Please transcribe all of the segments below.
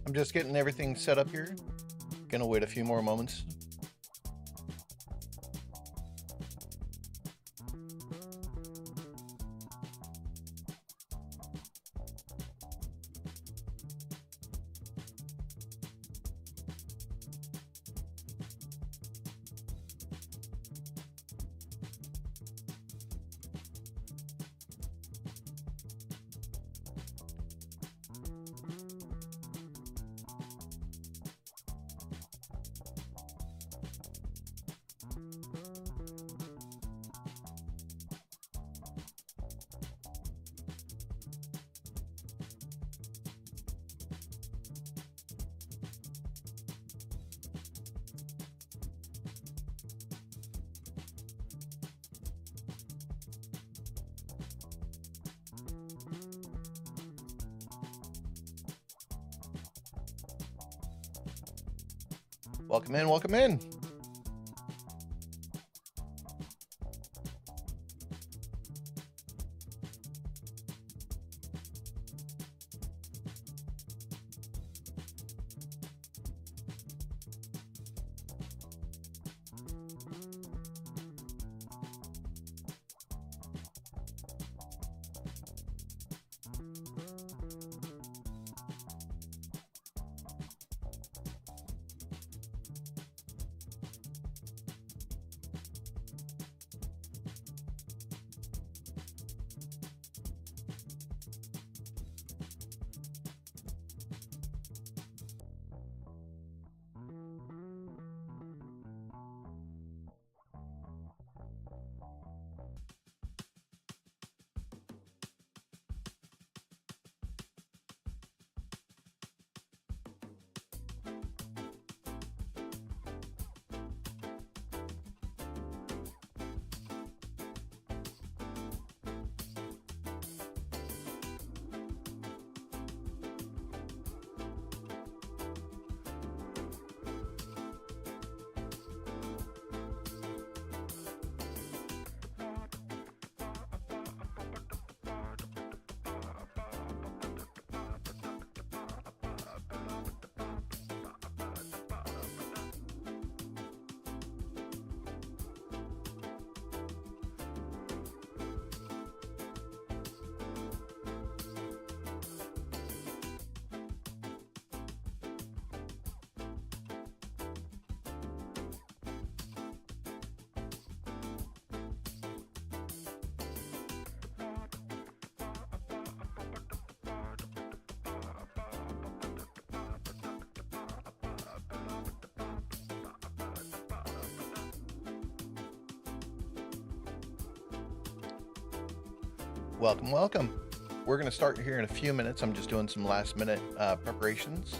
I'm just getting everything set up here. Gonna wait a few more moments. Welcome in, welcome in. Welcome, welcome. We're going to start here in a few minutes. I'm just doing some last minute preparations.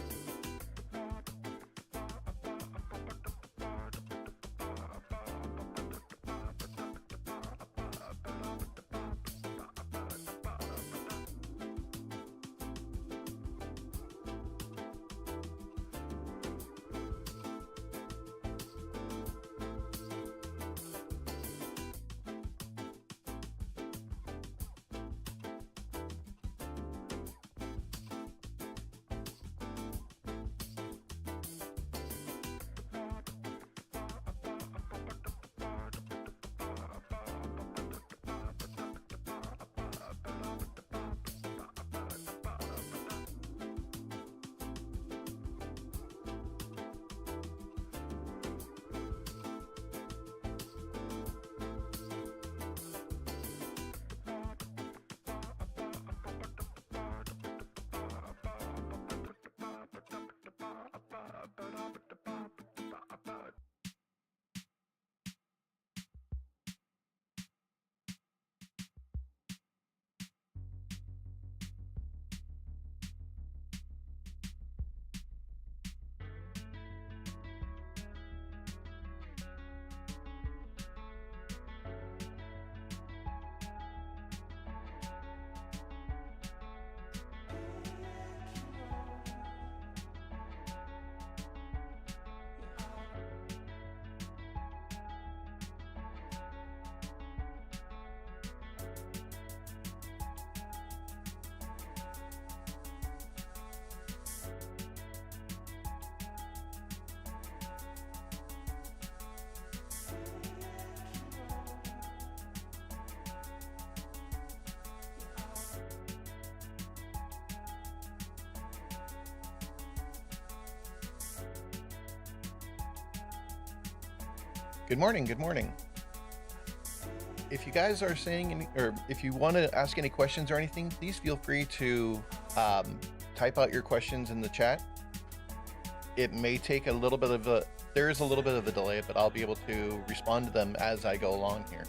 Good morning. Good morning. If you guys are saying any, or if you want to ask any questions or anything, please feel free to type out your questions in the chat. It may take a little bit of there is a little bit of a delay, but I'll be able to respond to them as I go along here.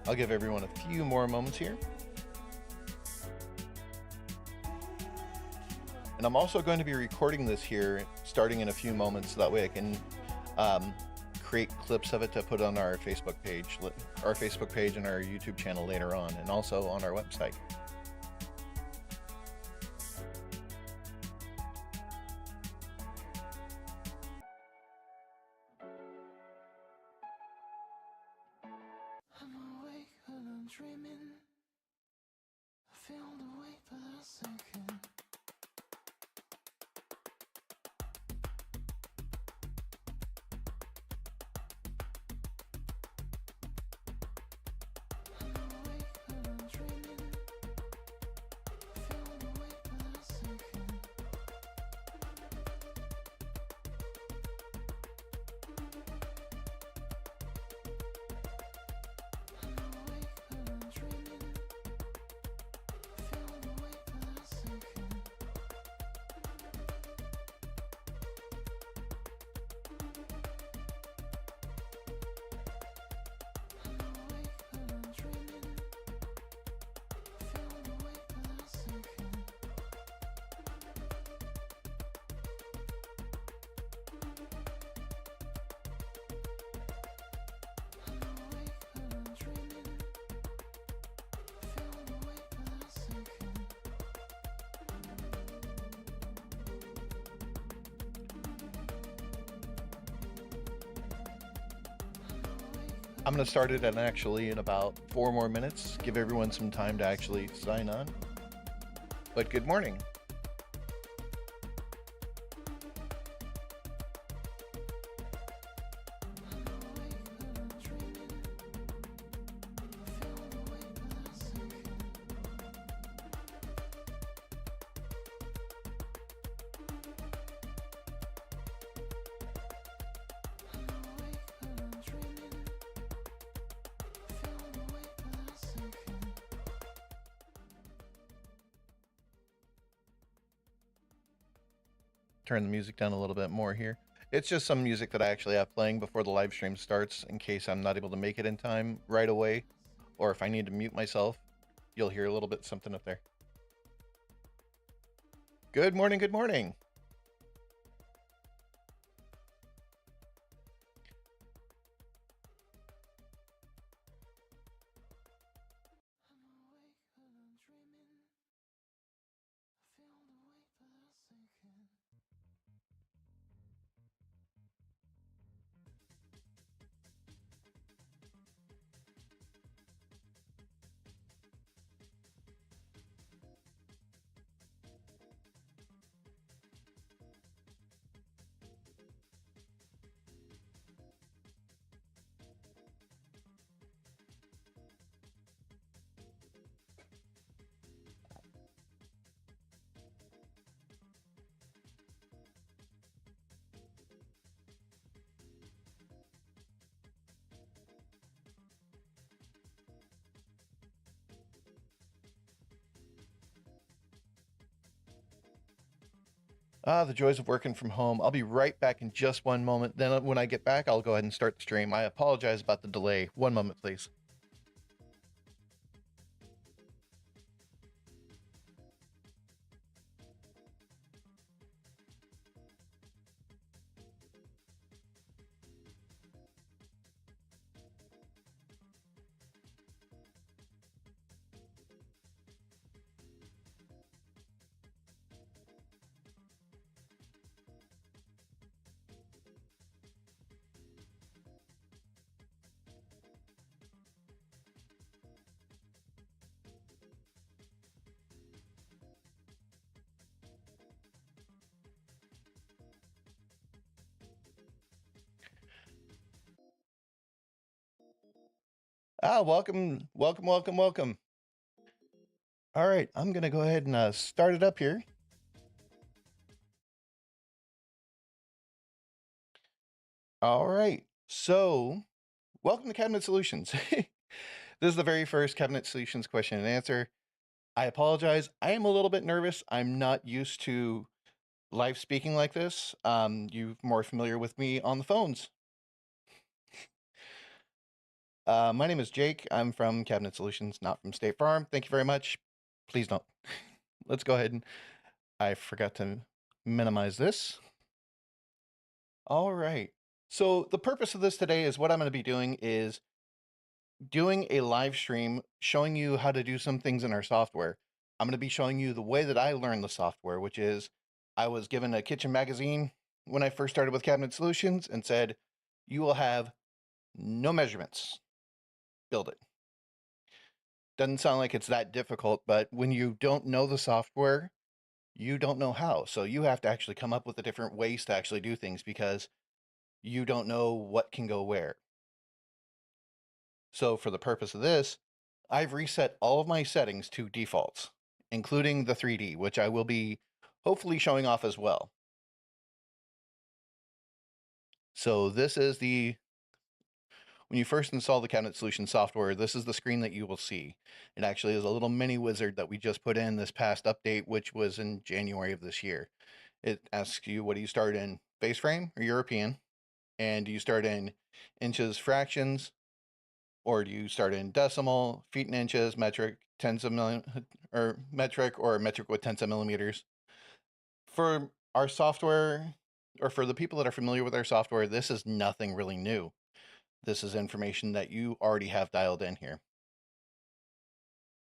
I'll give everyone a few more moments here. And I'm also going to be recording this here starting in a few moments, so that way I can create clips of it to put on our Facebook page and our YouTube channel later on, and also on our website. Dreaming, I feel the weight but I'm sinking. I'm awake and I'm dreaming, I feel the weight but I'm sinking. I'm going to start it in about 4 more minutes, give everyone some time to actually sign on. But good morning. Turn the music down a little bit more here. It's just some music that I actually have playing before the live stream starts in case I'm not able to make it in time right away, or if I need to mute myself, you'll hear a little bit something up there. Good morning, good morning. The joys of working from home. I'll be right back in just 1 moment. Then when I get back, I'll go ahead and start the stream. I apologize about the delay. 1 moment, please. Welcome, welcome, welcome, welcome. All right, I'm going to go ahead and start it up here. All right, so welcome to Cabinet Solutions. This is the very first Cabinet Solutions question and answer. I apologize. I am a little bit nervous. I'm not used to live speaking like this. You're more familiar with me on the phones. My name is Jake. I'm from Cabinet Solutions, not from State Farm. Thank you very much. Please don't. Let's go ahead and I forgot to minimize this. All right. So the purpose of this today is what I'm going to be doing is doing a live stream showing you how to do some things in our software. I'm going to be showing you the way that I learned the software, which is I was given a kitchen magazine when I first started with Cabinet Solutions and said, you will have no measurements. Build it. Doesn't sound like it's that difficult, but when you don't know the software, you don't know how. So you have to actually come up with the different ways to actually do things because you don't know what can go where. So for the purpose of this, I've reset all of my settings to defaults, including the 3D, which I will be hopefully showing off as well. So this is when you first install the Cabinet Solutions software, this is the screen that you will see. It actually is a little mini wizard that we just put in this past update, which was in January of this year. It asks you, what do you start in, base frame or European? And do you start in inches, fractions, or do you start in decimal, feet and inches, metric, tens of million, or metric with tens of millimeters? For our software, or for the people that are familiar with our software, this is nothing really new. This is information that you already have dialed in here.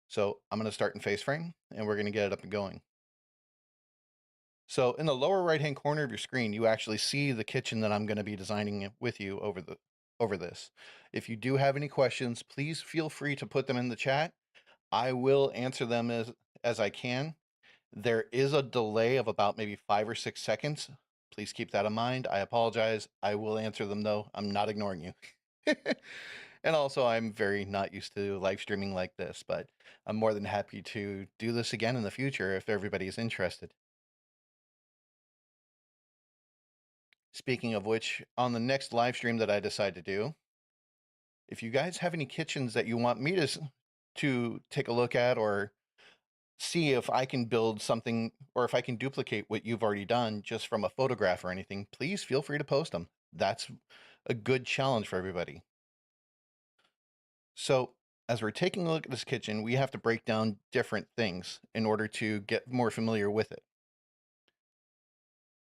So I'm going to start in face frame and we're going to get it up and going. So in the lower right hand corner of your screen, you actually see the kitchen that I'm going to be designing with you over this. If you do have any questions, please feel free to put them in the chat. I will answer them as I can. There is a delay of about maybe 5 or 6 seconds. Please keep that in mind. I apologize. I will answer them though. I'm not ignoring you. And also, I'm very not used to live streaming like this, but I'm more than happy to do this again in the future if everybody is interested. Speaking of which, on the next live stream that I decide to do, if you guys have any kitchens that you want me to take a look at or see if I can build something or if I can duplicate what you've already done just from a photograph or anything, please feel free to post them. That's a good challenge for everybody. So as we're taking a look at this kitchen, we have to break down different things in order to get more familiar with it.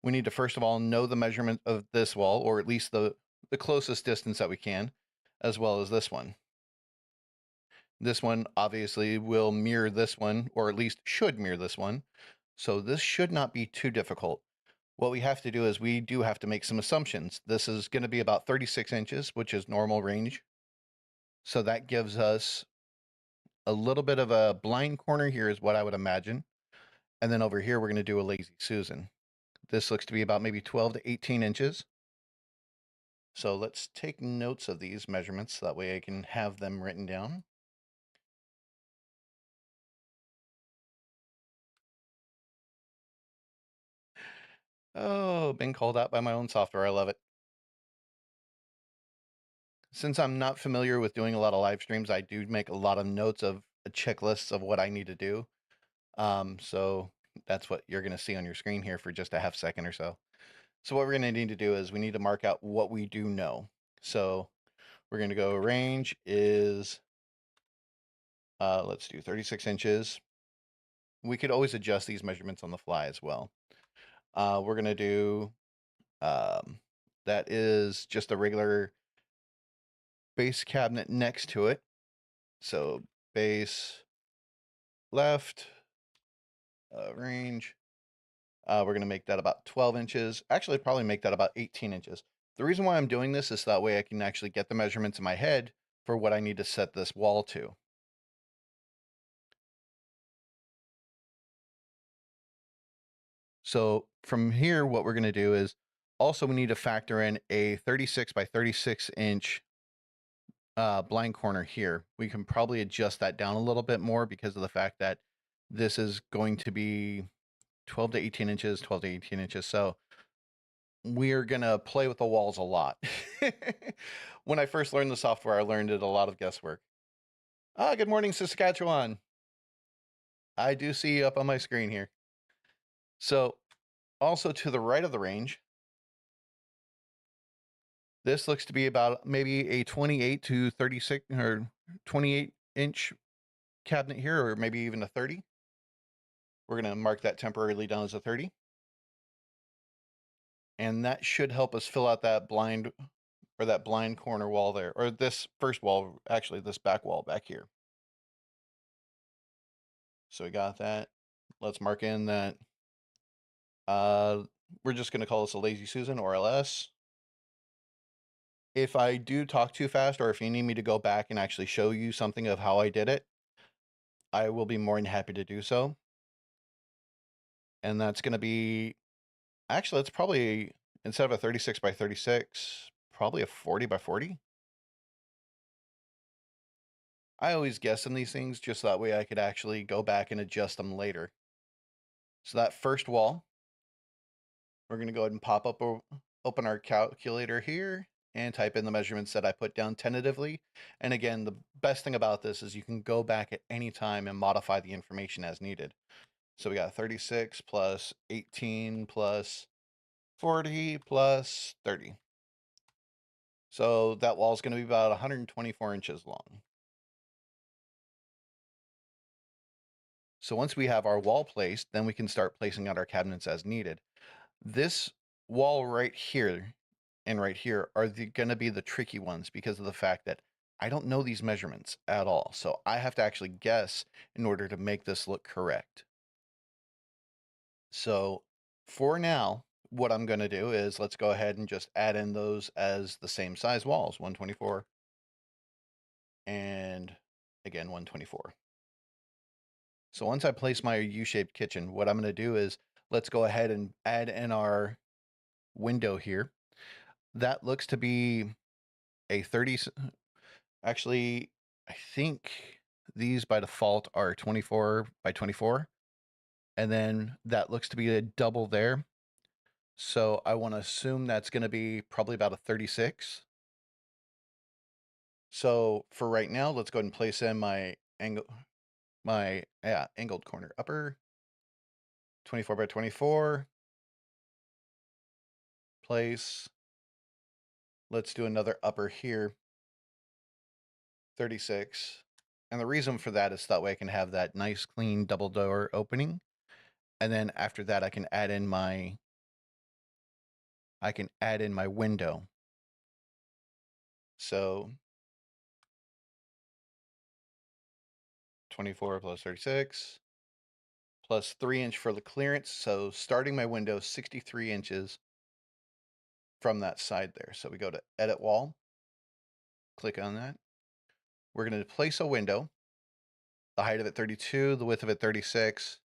We need to first of all know the measurement of this wall, or at least the closest distance that we can, as well as this one. This one obviously will mirror this one, or at least should mirror this one. So this should not be too difficult. What we have to do is we do have to make some assumptions. This is going to be about 36 inches, which is normal range. So that gives us a little bit of a blind corner here is what I would imagine. And then over here, we're going to do a lazy Susan. This looks to be about maybe 12 to 18 inches. So let's take notes of these measurements. So that way I can have them written down. Oh, been called out by my own software. I love it. Since I'm not familiar with doing a lot of live streams, I do make a lot of notes of checklists of what I need to do. So that's what you're going to see on your screen here for just a half second or so. So what we're going to need to do is we need to mark out what we do know. So we're going to go range is, let's do 36 inches. We could always adjust these measurements on the fly as well. We're going to do, that is just a regular base cabinet next to it. So base left, range. We're going to make that about 12 inches. Actually, probably make that about 18 inches. The reason why I'm doing this is that way I can actually get the measurements in my head for what I need to set this wall to. So from here, what we're going to do is also we need to factor in a 36 by 36 inch blind corner here, we can probably adjust that down a little bit more because of the fact that this is going to be 12 to 18 inches, 12 to 18 inches. So we're going to play with the walls a lot. When I first learned the software, I learned it a lot of guesswork. Good morning, Saskatchewan. I do see you up on my screen here. So also to the right of the range, this looks to be about maybe a 28 to 36 or 28 inch cabinet here, or maybe even a 30. We're going to mark that temporarily down as a 30. And that should help us fill out that blind or that blind corner wall there, or this first wall, actually this back wall back here. So we got that. Let's mark in that. We're just going to call this a Lazy Susan or LS. If I do talk too fast, or if you need me to go back and actually show you something of how I did it, I will be more than happy to do so. And that's going to be, actually, it's probably, instead of a 36 by 36, probably a 40 by 40. I always guess in these things just that way I could actually go back and adjust them later. So that first wall, we're going to go ahead and pop up, open our calculator here and type in the measurements that I put down tentatively. And again, the best thing about this is you can go back at any time and modify the information as needed. So we got 36 plus 18 plus 40 plus 30. So that wall is going to be about 124 inches long. So once we have our wall placed, then we can start placing out our cabinets as needed. This wall right here and right here are going to be the tricky ones because of the fact that I don't know these measurements at all. So I have to actually guess in order to make this look correct. So for now, what I'm going to do is let's go ahead and just add in those as the same size walls, 124 and again 124. So once I place my U-shaped kitchen, what I'm going to do is let's go ahead and add in our window here. That looks to be a 30. Actually, I think these by default are 24 by 24. And then that looks to be a double there. So I want to assume that's going to be probably about a 36. So for right now, let's go ahead and place in my angled corner upper, 24 by 24. Place. Let's do another upper here, 36. And the reason for that is that way I can have that nice clean double door opening. And then after that, I can add in my window. So 24 plus 36 plus 3 inch for the clearance. So starting my window 63 inches from that side there. So we go to edit wall, click on that. We're going to place a window, the height of it 32, the width of it 36.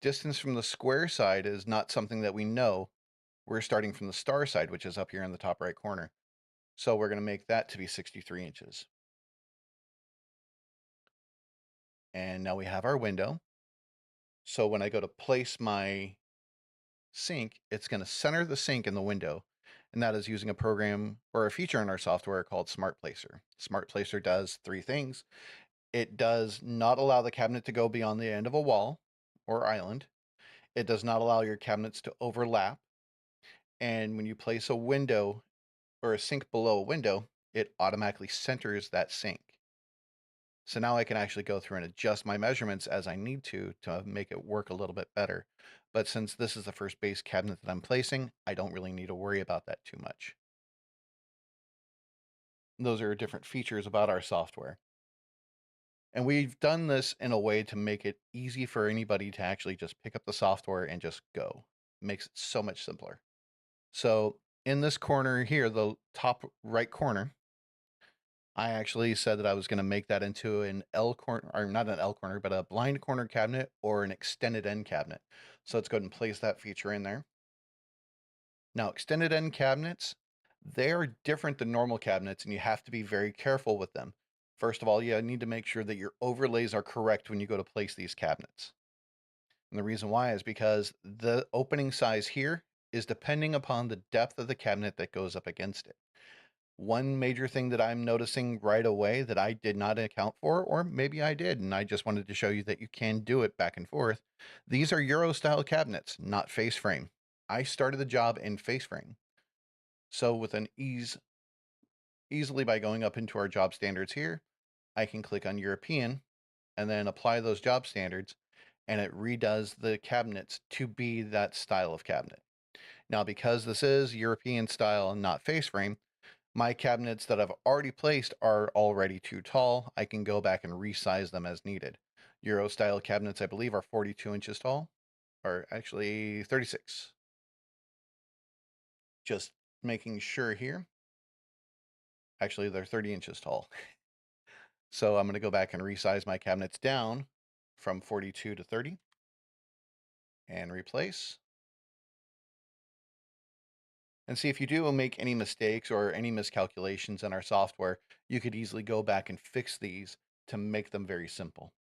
Distance from the square side is not something that we know. We're starting from the star side, which is up here in the top right corner. So we're going to make that to be 63 inches. And now we have our window. So when I go to place my sink, it's going to center the sink in the window. And that is using a program or a feature in our software called Smart Placer. Smart Placer does 3 things. It does not allow the cabinet to go beyond the end of a wall or island. It does not allow your cabinets to overlap. And when you place a window or a sink below a window, it automatically centers that sink. So now I can actually go through and adjust my measurements as I need to make it work a little bit better. But since this is the first base cabinet that I'm placing, I don't really need to worry about that too much. Those are different features about our software. And we've done this in a way to make it easy for anybody to actually just pick up the software and just go. It makes it so much simpler. So in this corner here, the top right corner, I actually said that I was going to make that into an L corner, or not an L corner, but a blind corner cabinet or an extended end cabinet. So let's go ahead and place that feature in there. Now, extended end cabinets, They are different than normal cabinets, and you have to be very careful with them. First of all, you need to make sure that your overlays are correct when you go to place these cabinets. And the reason why is because the opening size here is depending upon the depth of the cabinet that goes up against it. One major thing that I'm noticing right away that I did not account for, or maybe I did, and I just wanted to show you that you can do it back and forth. These are Euro style cabinets, not face frame. I started the job in face frame. So with an easily by going up into our job standards here, I can click on European and then apply those job standards, and it redoes the cabinets to be that style of cabinet. Now, because this is European style and not face frame, my cabinets that I've already placed are already too tall. I can go back and resize them as needed. Euro style cabinets, I believe, are 42 inches tall, or actually 36. Just making sure here. Actually, they're 30 inches tall. So I'm going to go back and resize my cabinets down from 42 to 30 and replace. And see, if you do make any mistakes or any miscalculations in our software, you could easily go back and fix these to make them very simple.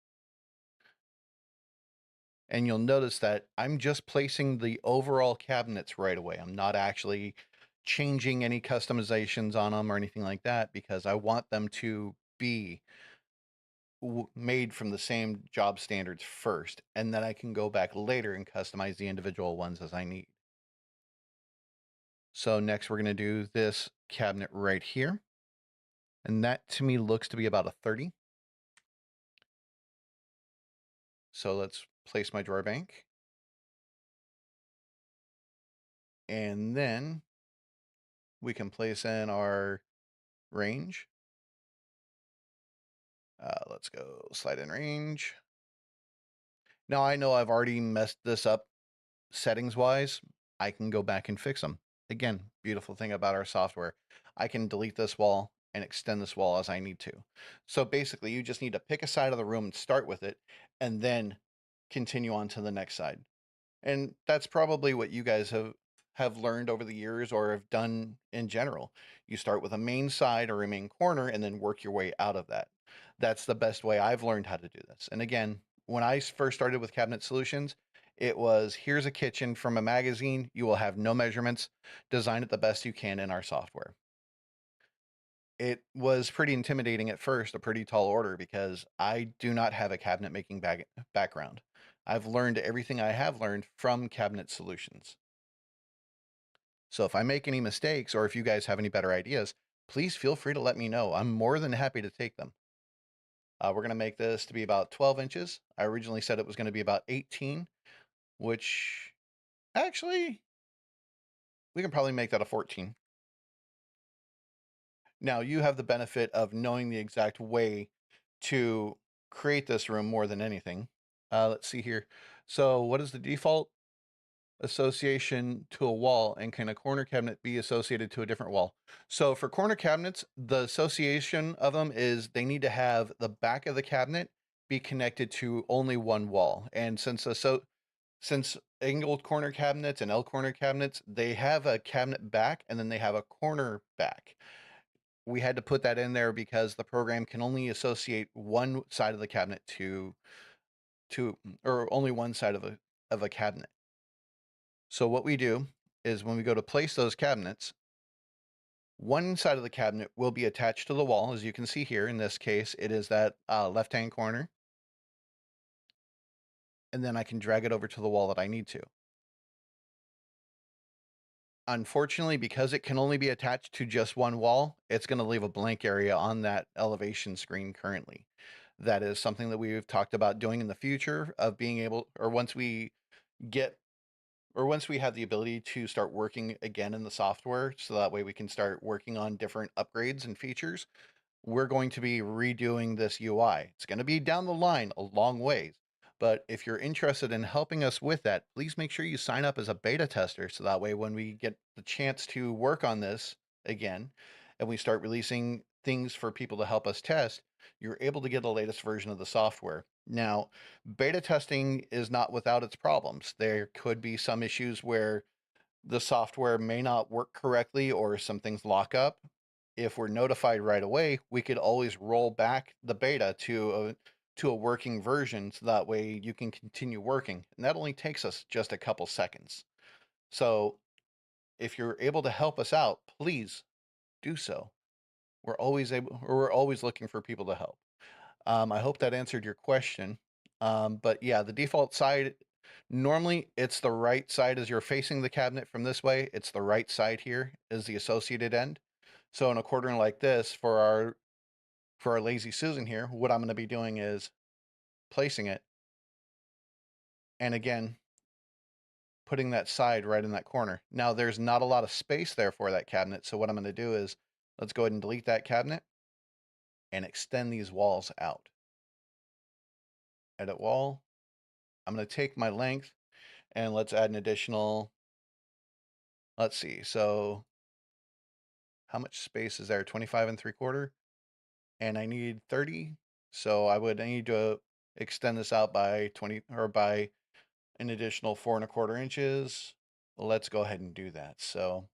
And you'll notice that I'm just placing the overall cabinets right away. I'm not actually changing any customizations on them or anything like that, because I want them to be made from the same job standards first, and then I can go back later and customize the individual ones as I need. So next we're going to do this cabinet right here. And that to me looks to be about a 30. So let's place my drawer bank. And then we can place in our range. Let's go slide in range. Now I know I've already messed this up settings wise. I can go back and fix them. Again, beautiful thing about our software. I can delete this wall and extend this wall as I need to. So basically you just need to pick a side of the room and start with it, and then continue on to the next side. And that's probably what you guys have learned over the years or have done in general. You start with a main side or a main corner and then work your way out of that. That's the best way I've learned how to do this. And again, when I first started with Cabinet Solutions, it was here's a kitchen from a magazine. You will have no measurements. Design it the best you can in our software. It was pretty intimidating at first, a pretty tall order, because I do not have a cabinet making background. I've learned everything I have learned from Cabinet Solutions. So if I make any mistakes, or if you guys have any better ideas, please feel free to let me know. I'm more than happy to take them. We're going to make this to be about 12 inches. I originally said it was going to be about 18, which actually we can probably make that a 14. Now you have the benefit of knowing the exact way to create this room more than anything. Let's see here. So what is the default association to a wall, and can a corner cabinet be associated to a different wall? So for corner cabinets, the association of them is they need to have the back of the cabinet be connected to only one wall. And since angled corner cabinets and L corner cabinets, they have a cabinet back and then they have a corner back. We had to put that in there because the program can only associate one side of the cabinet to or only one side of a cabinet. So what we do is when we go to place those cabinets, one side of the cabinet will be attached to the wall. As you can see here, in this case, it is that left-hand corner. And then I can drag it over to the wall that I need to. Unfortunately, because it can only be attached to just one wall, it's going to leave a blank area on that elevation screen currently. That is something that we've talked about doing in the future, of being able, or once we have the ability to start working again in the software, so that way we can start working on different upgrades and features, we're going to be redoing this UI. It's going to be down the line a long ways, but if you're interested in helping us with that, please make sure you sign up as a beta tester, so that way when we get the chance to work on this again and we start releasing things for people to help us test, you're able to get the latest version of the software. Now, beta testing is not without its problems. There could be some issues where the software may not work correctly or some things lock up, if we're notified right away, we could always roll back the beta to a working version so that way you can continue working. And that only takes us just a couple seconds. So if you're able to help us out, please do so. We're always looking for people to help. I hope that answered your question. But yeah, the default side, normally it's the right side as you're facing the cabinet from this way. It's the right side here is the associated end. So in a quadrant like this, for our Lazy Susan here, what I'm going to be doing is placing it, and again, putting that side right in that corner. Now there's not a lot of space there for that cabinet, so what I'm going to do is, let's go ahead and delete that cabinet and extend these walls out. Edit wall. I'm going to take my length and let's add an additional, let's see, so how much space is there? 25 3/4, and I need 30, so I would need to extend this out by 20 or by an additional 4 1/4 inches. Let's go ahead and do that. So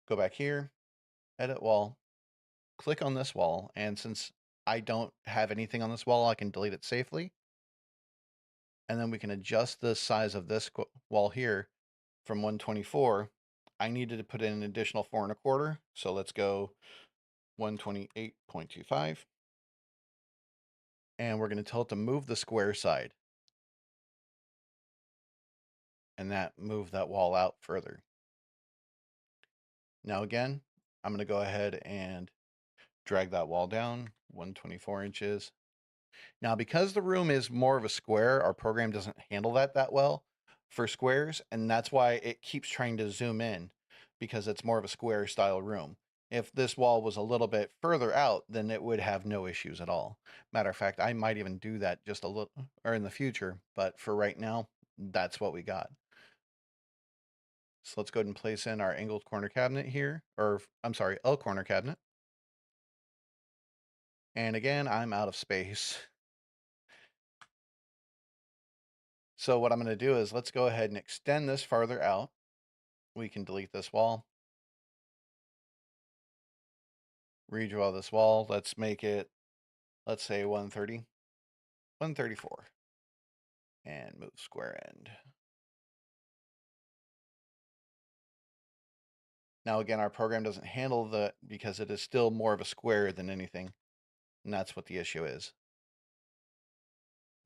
go back here, edit wall, click on this wall, and since I don't have anything on this wall, I can delete it safely. And then we can adjust the size of this wall here from 124. I needed to put in an additional 4 1/4, so let's go 128.25. And we're going to tell it to move the square side. And that move that wall out further. Now again, I'm going to go ahead and drag that wall down 124 inches. Now, because the room is more of a square, our program doesn't handle that well for squares, and that's why it keeps trying to zoom in, because it's more of a square style room. If this wall was a little bit further out, then it would have no issues at all. Matter of fact, I might even do that just a little, or in the future, but for right now, that's what we got. So let's go ahead and place in our angled corner cabinet here, or I'm sorry, L corner cabinet. And again, I'm out of space. So what I'm going to do is let's go ahead and extend this farther out. We can delete this wall. Redraw this wall. Let's make it, let's say 130, 134. And move square end. Now again, our program doesn't handle the, because it is still more of a square than anything. And that's what the issue is.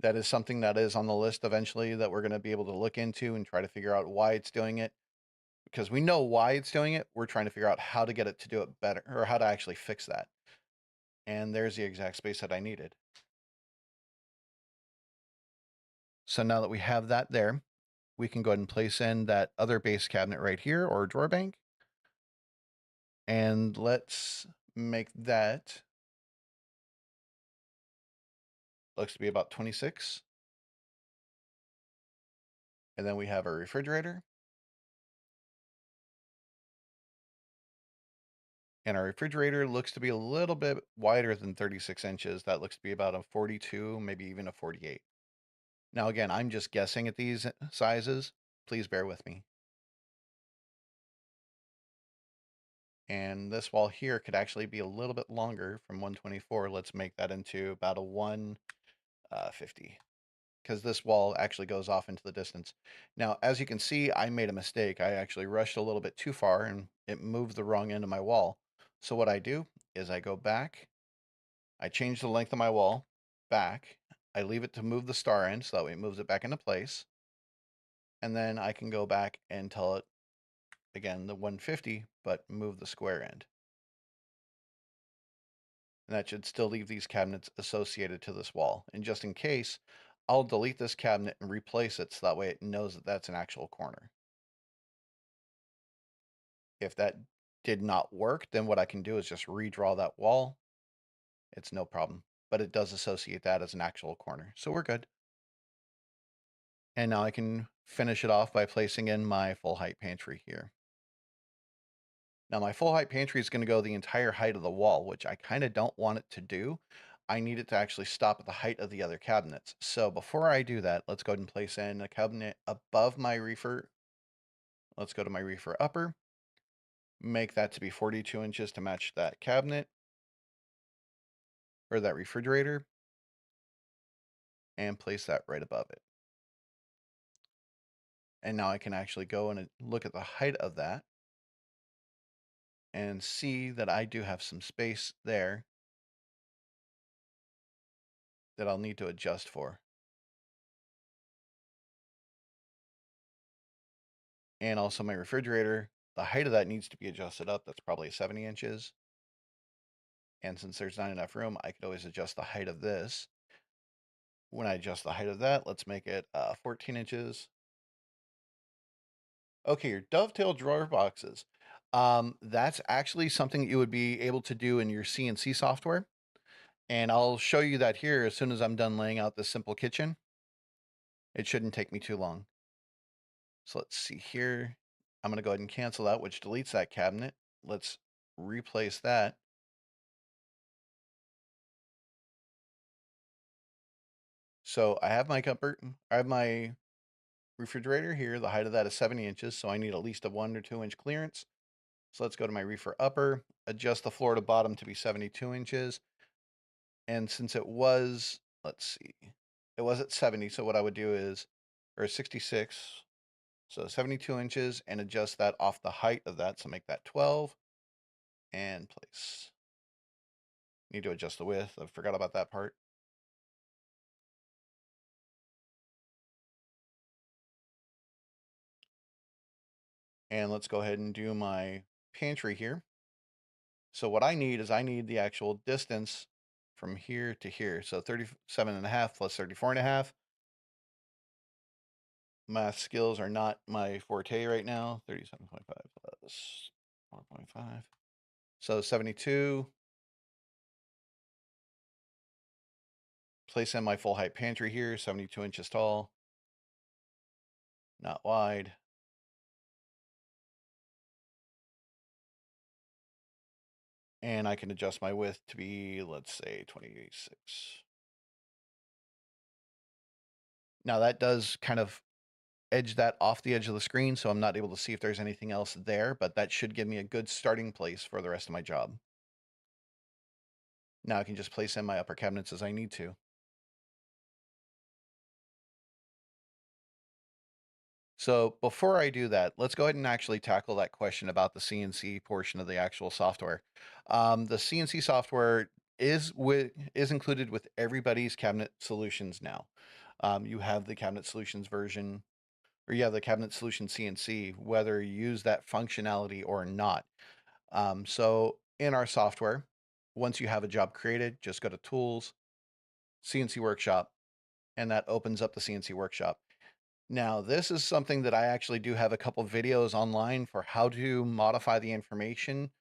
That is something that is on the list eventually that we're going to be able to look into and try to figure out why it's doing it. Because we know why it's doing it. We're trying to figure out how to get it to do it better, or how to actually fix that. And there's the exact space that I needed. So now that we have that there, we can go ahead and place in that other base cabinet right here, or drawer bank. And let's make that, looks to be about 26. And then we have our refrigerator. And our refrigerator looks to be a little bit wider than 36 inches. That looks to be about a 42, maybe even a 48. Now again, I'm just guessing at these sizes. Please bear with me. And this wall here could actually be a little bit longer from 124. Let's make that into about a 150. Because this wall actually goes off into the distance. Now, as you can see, I made a mistake. I actually rushed a little bit too far and it moved the wrong end of my wall. So what I do is I go back, I change the length of my wall back, I leave it to move the star end so that way it moves it back into place. And then I can go back and tell it, again, the 150, but move the square end. And that should still leave these cabinets associated to this wall. And just in case, I'll delete this cabinet and replace it so that way it knows that that's an actual corner. If that did not work, then what I can do is just redraw that wall. It's no problem, but it does associate that as an actual corner. So we're good. And now I can finish it off by placing in my full height pantry here. Now my full height pantry is going to go the entire height of the wall, which I kind of don't want it to do. I need it to actually stop at the height of the other cabinets. So before I do that, let's go ahead and place in a cabinet above my Let's go to my reefer upper, make that to be 42 inches to match that cabinet or that refrigerator, and place that right above it. And now I can actually go and look at the height of that and see that I do have some space there that I'll need to adjust for. And also my refrigerator, the height of that needs to be adjusted up. That's probably 70 inches. And since there's not enough room, I could always adjust the height of this. When I adjust the height of that, let's make it 14 inches. Okay, your dovetail drawer boxes. That's actually something that you would be able to do in your CNC software. And I'll show you that here as soon as I'm done laying out this simple kitchen. It shouldn't take me too long. So let's see here. I'm going to go ahead and cancel out, which deletes that cabinet. Let's replace that. So I have my cupboard, I have my refrigerator here. The height of that is 70 inches, so I need at least a 1 or 2 inch clearance. So let's go to my reefer upper, adjust the floor to bottom to be 72 inches. And since it was, let's see, it was at 70, so what I would do is, or 66, so 72 inches, and adjust that off the height of that, so make that 12, and place. Need to adjust the width, I forgot about that part. And let's go ahead and do my pantry here. So what I need is I need the actual distance from here to here. So 37.5 plus 34.5. Math skills are not my forte right now. 37.5 plus 4.5. So 72. Place in my full height pantry here, 72 inches tall. Not wide. And I can adjust my width to be, let's say, 26. Now that does kind of edge that off the edge of the screen, so I'm not able to see if there's anything else there, but that should give me a good starting place for the rest of my job. Now I can just place in my upper cabinets as I need to. So before I do that, let's go ahead and actually tackle that question about the CNC portion of the actual software. The CNC software is included with everybody's cabinet solutions now. You have the cabinet solutions version, or you have the cabinet solution CNC, whether you use that functionality or not. So in our software, once you have a job created, just go to Tools, CNC Workshop, and that opens up the CNC Workshop. Now, this is something that I actually do have a couple videos online for how to modify the information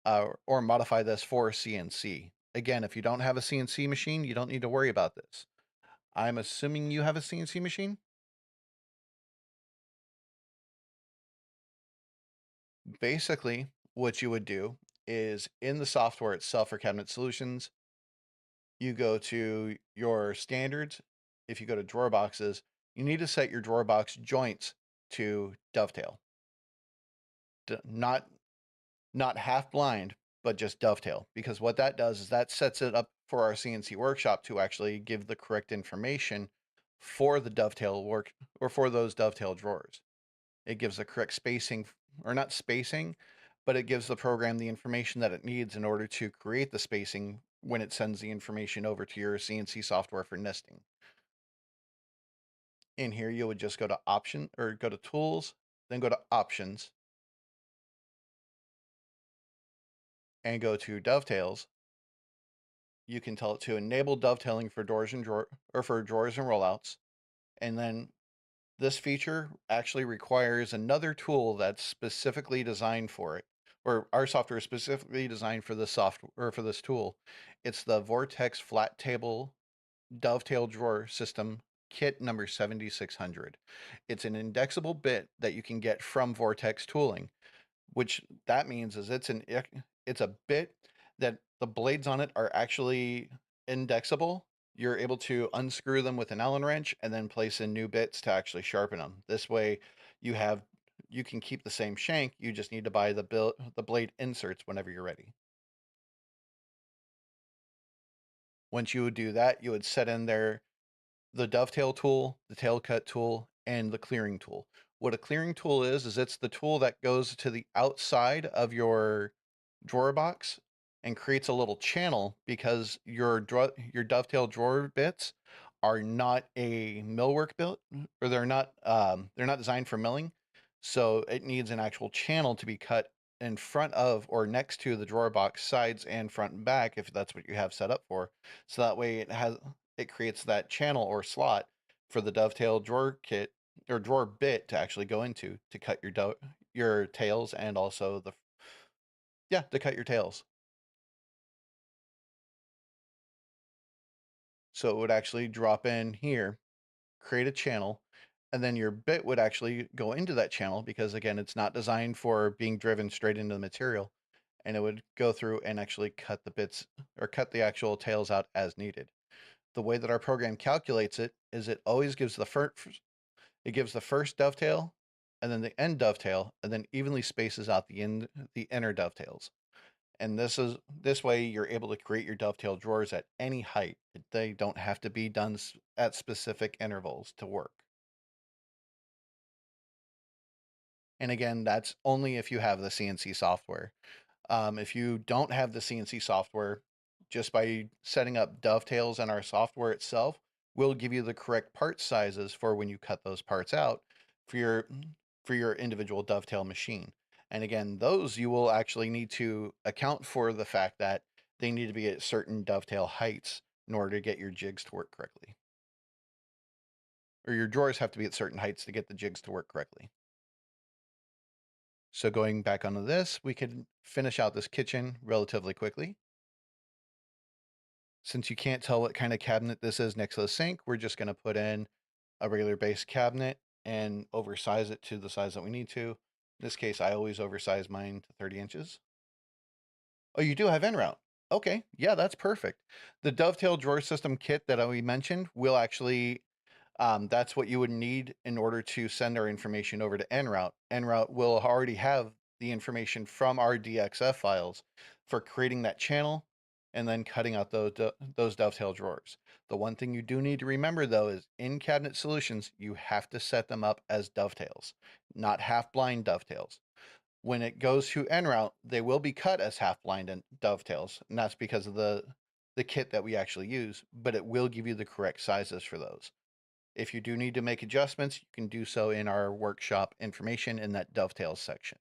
or modify this for CNC. Again, if you don't have a CNC machine, you don't need to worry about this. I'm assuming you have a CNC machine? Basically, what you would do is in the software itself for Cabinet Solutions, you go to your standards. If you go to drawer boxes, you need to set your drawer box joints to dovetail. Not half blind, but just dovetail. Because what that does is that sets it up for our CNC workshop to actually give the correct information for the dovetail work or for those dovetail drawers. It gives the correct spacing, or not spacing, but it gives the program the information that it needs in order to create the spacing when it sends the information over to your CNC software for nesting. In here, you would just go to option or go to tools, then go to options and go to dovetails. You can tell it to enable dovetailing for doors and for drawers and rollouts. And then this feature actually requires another tool that's specifically designed for it, or our software is specifically designed for this software or for this tool. It's the Vortex Flat Table Dovetail Drawer System kit number 7600. It's an indexable bit that you can get from Vortex Tooling, which that means is it's a bit that the blades on it are actually indexable. You're able to unscrew them with an Allen wrench and then place in new bits to actually sharpen them. This way you have you can keep the same shank. You just need to buy the blade inserts whenever you're ready. Once you would do that, you would set in there the dovetail tool, the tail cut tool, and the clearing tool. What a clearing tool is it's the tool that goes to the outside of your drawer box and creates a little channel because your dovetail drawer bits are not a millwork bit, or they're not designed for milling. So it needs an actual channel to be cut in front of or next to the drawer box sides and front and back if that's what you have set up for. So that way it creates that channel or slot for the dovetail drawer kit or drawer bit to actually go into to cut your tails and also to cut your tails. So it would actually drop in here, create a channel, and then your bit would actually go into that channel because again, it's not designed for being driven straight into the material, and it would go through and actually cut the bits or cut the actual tails out as needed. The way that our program calculates it is it always gives the first dovetail and then the end dovetail and then evenly spaces out the inner dovetails. And this way you're able to create your dovetail drawers at any height. They don't have to be done at specific intervals to work. And again, that's only if you have the CNC software. If you don't have the CNC software, just by setting up dovetails in our software itself, we'll give you the correct part sizes for when you cut those parts out for your individual dovetail machine. And again, those you will actually need to account for the fact that they need to be at certain dovetail heights in order to get your jigs to work correctly. Or your drawers have to be at certain heights to get the jigs to work correctly. So going back onto this, we could finish out this kitchen relatively quickly. Since you can't tell what kind of cabinet this is next to the sink, we're just going to put in a regular base cabinet and oversize it to the size that we need to. In this case, I always oversize mine to 30 inches. Oh, you do have en route. Okay, yeah, that's perfect. The dovetail drawer system kit that we mentioned will actually that's what you would need in order to send our information over to en route. En route will already have the information from our DXF files for creating that channel and then cutting out those dovetail drawers. The one thing you do need to remember though is in Cabinet Solutions, you have to set them up as dovetails, not half blind dovetails. When it goes to en route, they will be cut as half blind and dovetails, and that's because of the kit that we actually use, but it will give you the correct sizes for those. If you do need to make adjustments, you can do so in our workshop information in that dovetails section.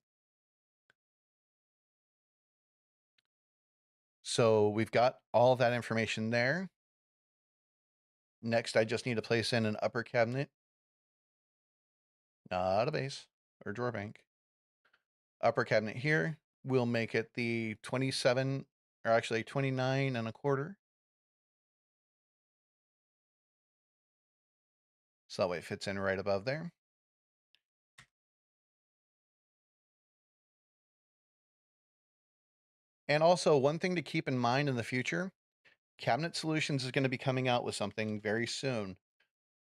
So we've got all that information there. Next, I just need to place in an upper cabinet, not a base or drawer bank. Upper cabinet here, we'll make it the 27, or actually 29 and a quarter. So that way it fits in right above there. And also one thing to keep in mind in the future, Cabinet Solutions is going to be coming out with something very soon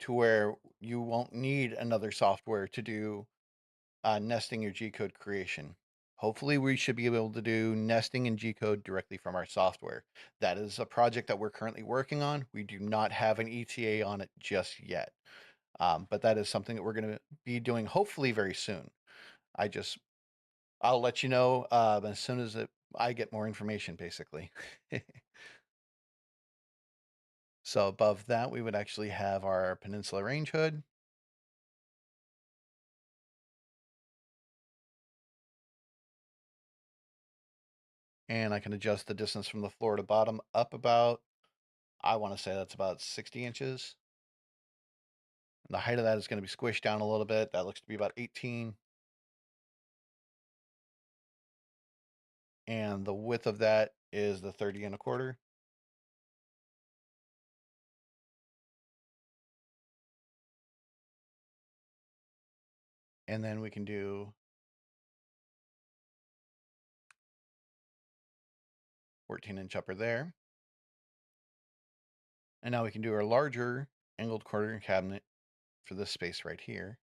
to where you won't need another software to do nesting your G-code creation. Hopefully we should be able to do nesting and G-code directly from our software. That is a project that we're currently working on. We do not have an ETA on it just yet. But that is something that we're going to be doing hopefully very soon. I'll let you know as soon as I get more information, basically. So above that, we would actually have our Peninsula range hood. And I can adjust the distance from the floor to bottom up about, I want to say that's about 60 inches. And the height of that is going to be squished down a little bit. That looks to be about 18. And the width of that is the 30 and a quarter. And then we can do 14-inch upper there. And now we can do our larger angled quarter cabinet for this space right here.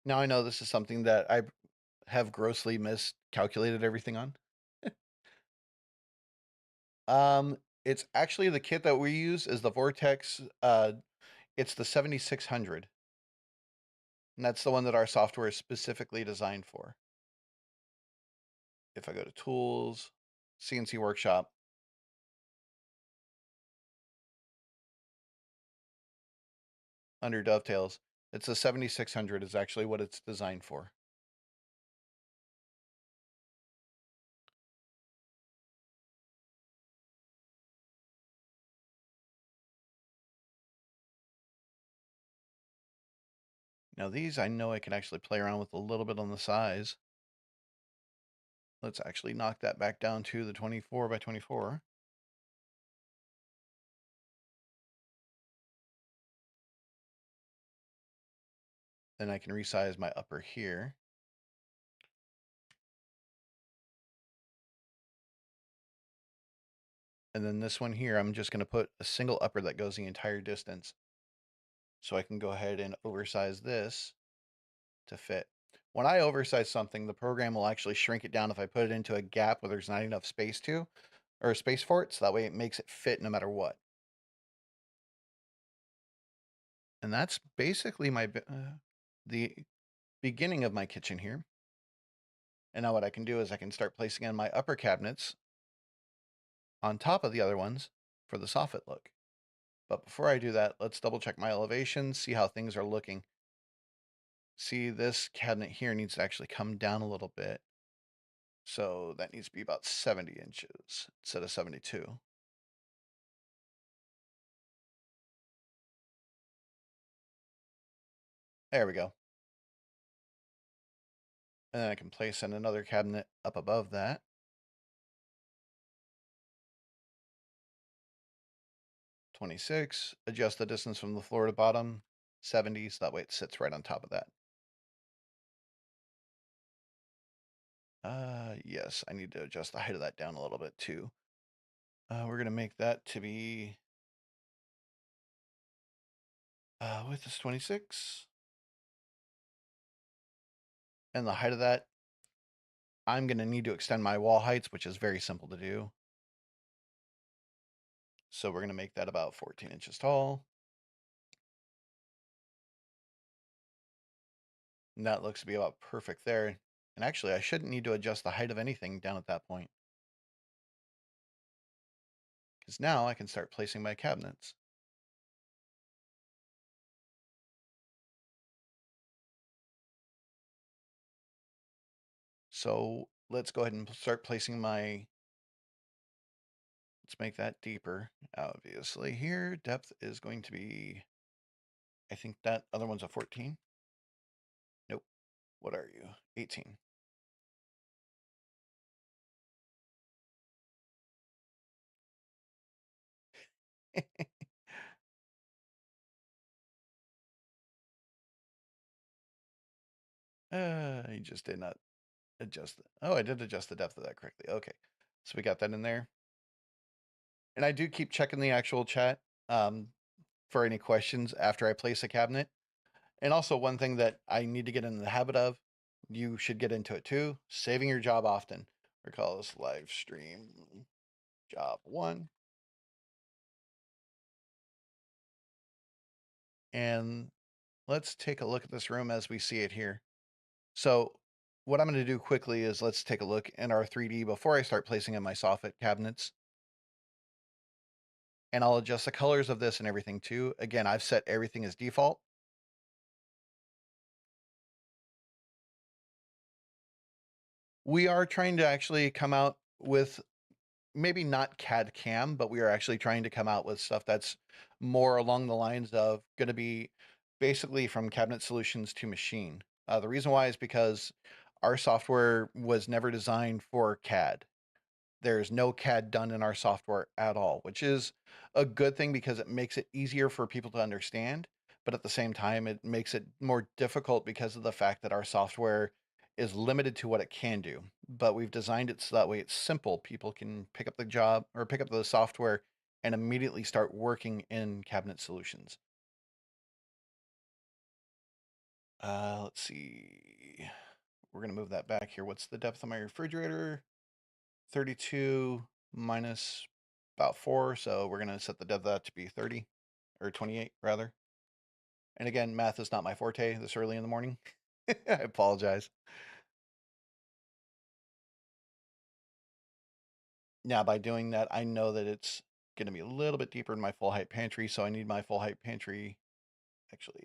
Now I know this is something that I have grossly miscalculated everything on. It's actually the kit that we use is the Vortex. It's the 7600, and that's the one that our software is specifically designed for. If I go to Tools, CNC Workshop, under Dovetails, it's a 7600 is actually what it's designed for. Now these, I know I can actually play around with a little bit on the size. Let's actually knock that back down to the 24 by 24. Then I can resize my upper here. And then this one here, I'm just going to put a single upper that goes the entire distance. So I can go ahead and oversize this to fit. When I oversize something, the program will actually shrink it down if I put it into a gap where there's not enough space to, or space for it, so that way it makes it fit no matter what. And that's basically my the beginning of my kitchen here. And now what I can do is I can start placing in my upper cabinets on top of the other ones for the soffit look. But before I do that, let's double check my elevations, see how things are looking. See, this cabinet here needs to actually come down a little bit. So that needs to be about 70 inches instead of 72. There we go. And then I can place in another cabinet up above that. .26, adjust the distance from the floor to bottom, 70, so that way it sits right on top of that. Yes, I need to adjust the height of that down a little bit too. We're gonna make that to be, width is 26. And the height of that, I'm gonna need to extend my wall heights, which is very simple to do. So we're gonna make that about 14 inches tall. And that looks to be about perfect there. And actually, I shouldn't need to adjust the height of anything down at that point. Because now I can start placing my cabinets. So let's go ahead and start placing my, let's make that deeper. Obviously here, depth is going to be, I think that other one's a 14. Nope. What are you? 18. I just did not adjust it. Oh, I did adjust the depth of that correctly. Okay. So we got that in there. And I do keep checking the actual chat for any questions after I place a cabinet. And also one thing that I need to get in the habit of, you should get into it too, saving your job often. We call this live stream job 1. And let's take a look at this room as we see it here. So what I'm going to do quickly is let's take a look in our 3D before I start placing in my soffit cabinets. And I'll adjust the colors of this and everything too. Again, I've set everything as default. We are trying to actually come out with maybe not CAD CAM, but we are actually trying to come out with stuff that's more along the lines of going to be basically from cabinet solutions to machine. The reason why is because our software was never designed for CAD. There's no CAD done in our software at all, which is a good thing because it makes it easier for people to understand. But at the same time, it makes it more difficult because of the fact that our software is limited to what it can do. But we've designed it so that way it's simple. People can pick up the job or pick up the software and immediately start working in cabinet solutions. Let's see. We're going to move that back here. What's the depth of my refrigerator? 32 minus about 4. So we're going to set the depth of that to be 30 or 28 rather. And again, math is not my forte this early in the morning. I apologize. Now, by doing that, I know that it's going to be a little bit deeper in my full height pantry. So I need my full height pantry actually.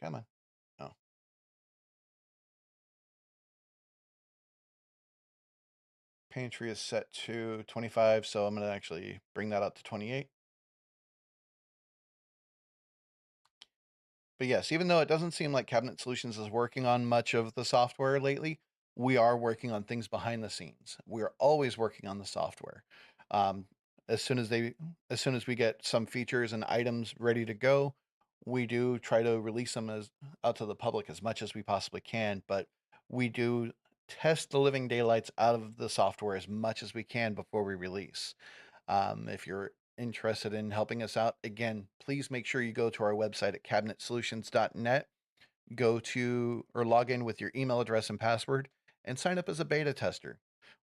Come on. Oh. Pantry is set to 25, so I'm going to actually bring that up to 28. But yes, even though it doesn't seem like Cabinet Solutions is working on much of the software lately, we are working on things behind the scenes. We are always working on the software. Um, as soon as we get some features and items ready to go, we do try to release them as out to the public as much as we possibly can. But we do test the living daylights out of the software as much as we can before we release. If you're interested in helping us out, again, please make sure you go to our website at cabinetsolutions.net, go to or log in with your email address and password, and sign up as a beta tester.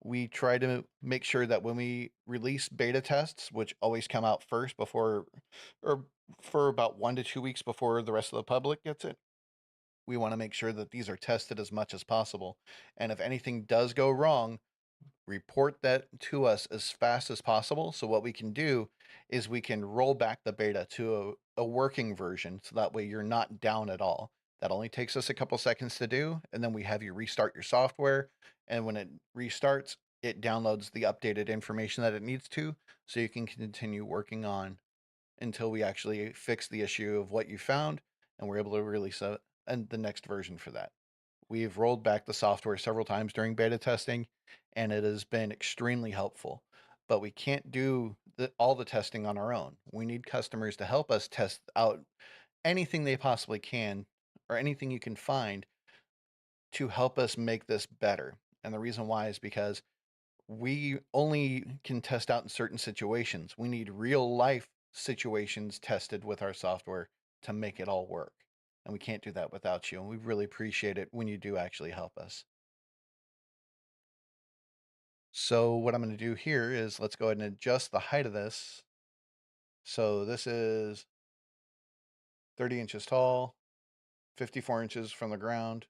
We try to make sure that when we release beta tests, which always come out first before or for about 1 to 2 weeks before the rest of the public gets it, we want to make sure that these are tested as much as possible. And if anything does go wrong, report that to us as fast as possible. So what we can do is we can roll back the beta to a working version. So that way you're not down at all. That only takes us a couple seconds to do. And then we have you restart your software. And when it restarts, it downloads the updated information that it needs to. So you can continue working on until we actually fix the issue of what you found. And we're able to release the next version for that. We've rolled back the software several times during beta testing, and it has been extremely helpful. But we can't do all the testing on our own. We need customers to help us test out anything they possibly can or anything you can find to help us make this better. And the reason why is because we only can test out in certain situations. We need real life situations tested with our software to make it all work. And we can't do that without you. And we really appreciate it when you do actually help us. So what I'm going to do here is let's go ahead and adjust the height of this. So this is 30 inches tall, 54 inches from the ground.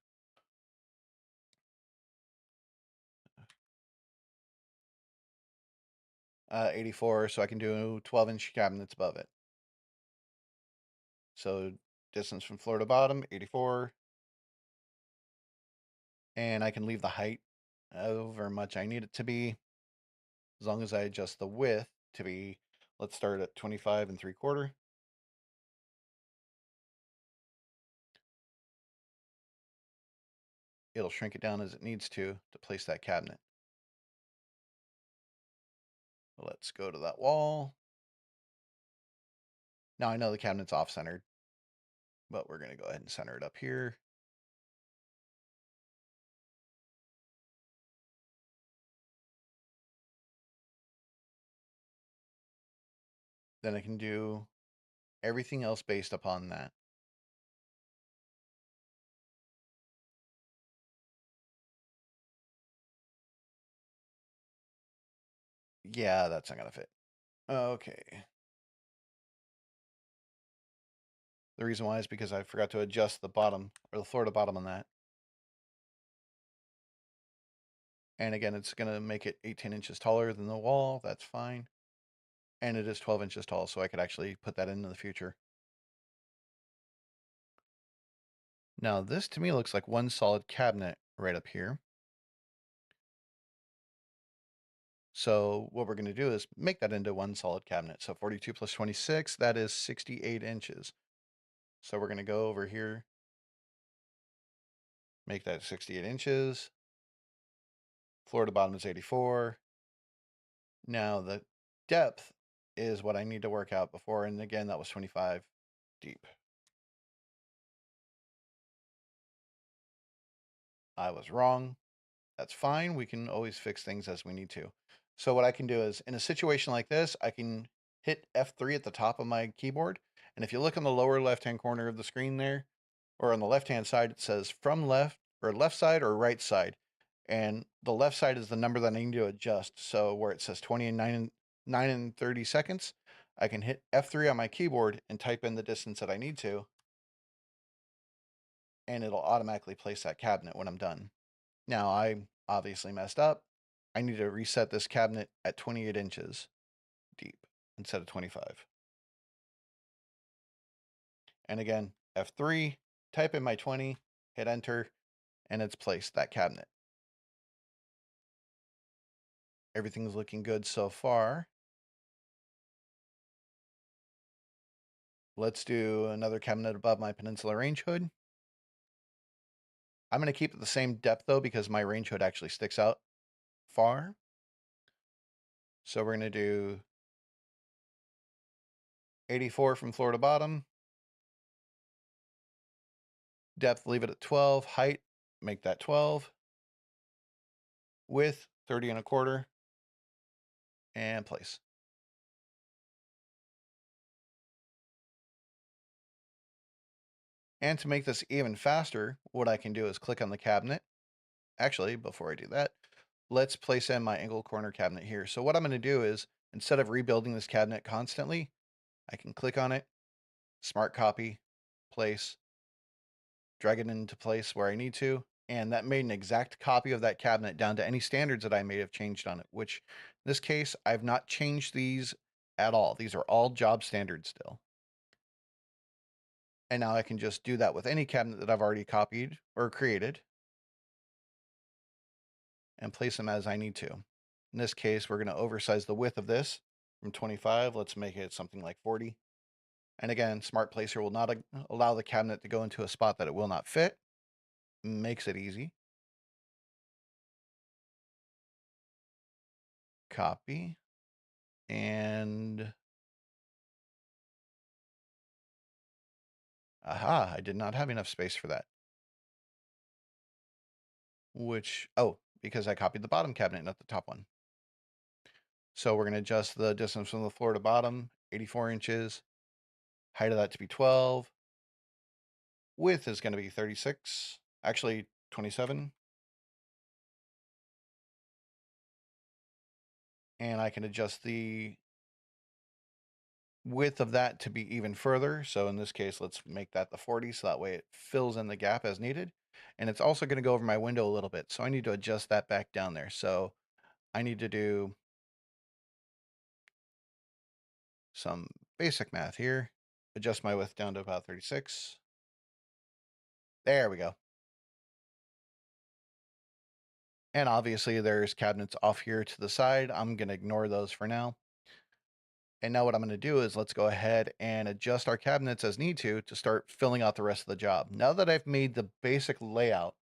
Uh, 84, so I can do 12-inch cabinets above it. So distance from floor to bottom, 84. And I can leave the height however much I need it to be, as long as I adjust the width to be, let's start at 25 and 3/4. It'll shrink it down as it needs to place that cabinet. Let's go to that wall. Now I know the cabinet's off-centered, but we're going to go ahead and center it up here. Then I can do everything else based upon that. Yeah, that's not going to fit. Okay. The reason why is because I forgot to adjust the bottom or the floor to bottom on that. And again, it's going to make it 18 inches taller than the wall. That's fine. And it is 12 inches tall, so I could actually put that in the future. Now, this to me looks like one solid cabinet right up here. So what we're going to do is make that into one solid cabinet. So 42 plus 26, that is 68 inches. So we're going to go over here, make that 68 inches. Floor to bottom is 84. Now the depth is what I need to work out before. And again, that was 25 deep. I was wrong. That's fine. We can always fix things as we need to. So what I can do is in a situation like this, I can hit F3 at the top of my keyboard And if you look on the lower left-hand corner of the screen there, or on the left-hand side, it says from left or left side or right side. And the left side is the number that I need to adjust. So where it says 20 and 9 and 30 seconds, I can hit F3 on my keyboard and type in the distance that I need to, and it'll automatically place that cabinet when I'm done. Now, I obviously messed up. I need to reset this cabinet at 28 inches deep instead of 25. And again, F3, type in my 20, hit enter, and it's placed that cabinet. Everything's looking good so far. Let's do another cabinet above my Peninsula range hood. I'm going to keep it the same depth though, because my range hood actually sticks out far. So we're going to do 84 from floor to bottom. Depth, leave it at 12. Height, make that 12. Width, 30 and a quarter. And place. And to make this even faster, what I can do is click on the cabinet. Actually, before I do that, let's place in my angle corner cabinet here. So what I'm going to do is, instead of rebuilding this cabinet constantly, I can click on it, smart copy, place, drag it into place where I need to, and that made an exact copy of that cabinet down to any standards that I may have changed on it, which in this case, I've not changed these at all. These are all job standards still. And now I can just do that with any cabinet that I've already copied or created and place them as I need to. In this case, we're going to oversize the width of this from 25. Let's make it something like 40. And again, Smart Placer will not allow the cabinet to go into a spot that it will not fit. Makes it easy. Copy. And aha, I did not have enough space for that. Because I copied the bottom cabinet, not the top one. So we're going to adjust the distance from the floor to bottom, 84 inches. Height of that to be 12. Width is going to be 36, actually 27. And I can adjust the width of that to be even further. So in this case, let's make that the 40, so that way it fills in the gap as needed. And it's also going to go over my window a little bit, so I need to adjust that back down there. So I need to do some basic math here. Adjust my width down to about 36. There we go. And obviously there's cabinets off here to the side. I'm going to ignore those for now. And now what I'm going to do is let's go ahead and adjust our cabinets as need to start filling out the rest of the job. Now that I've made the basic layout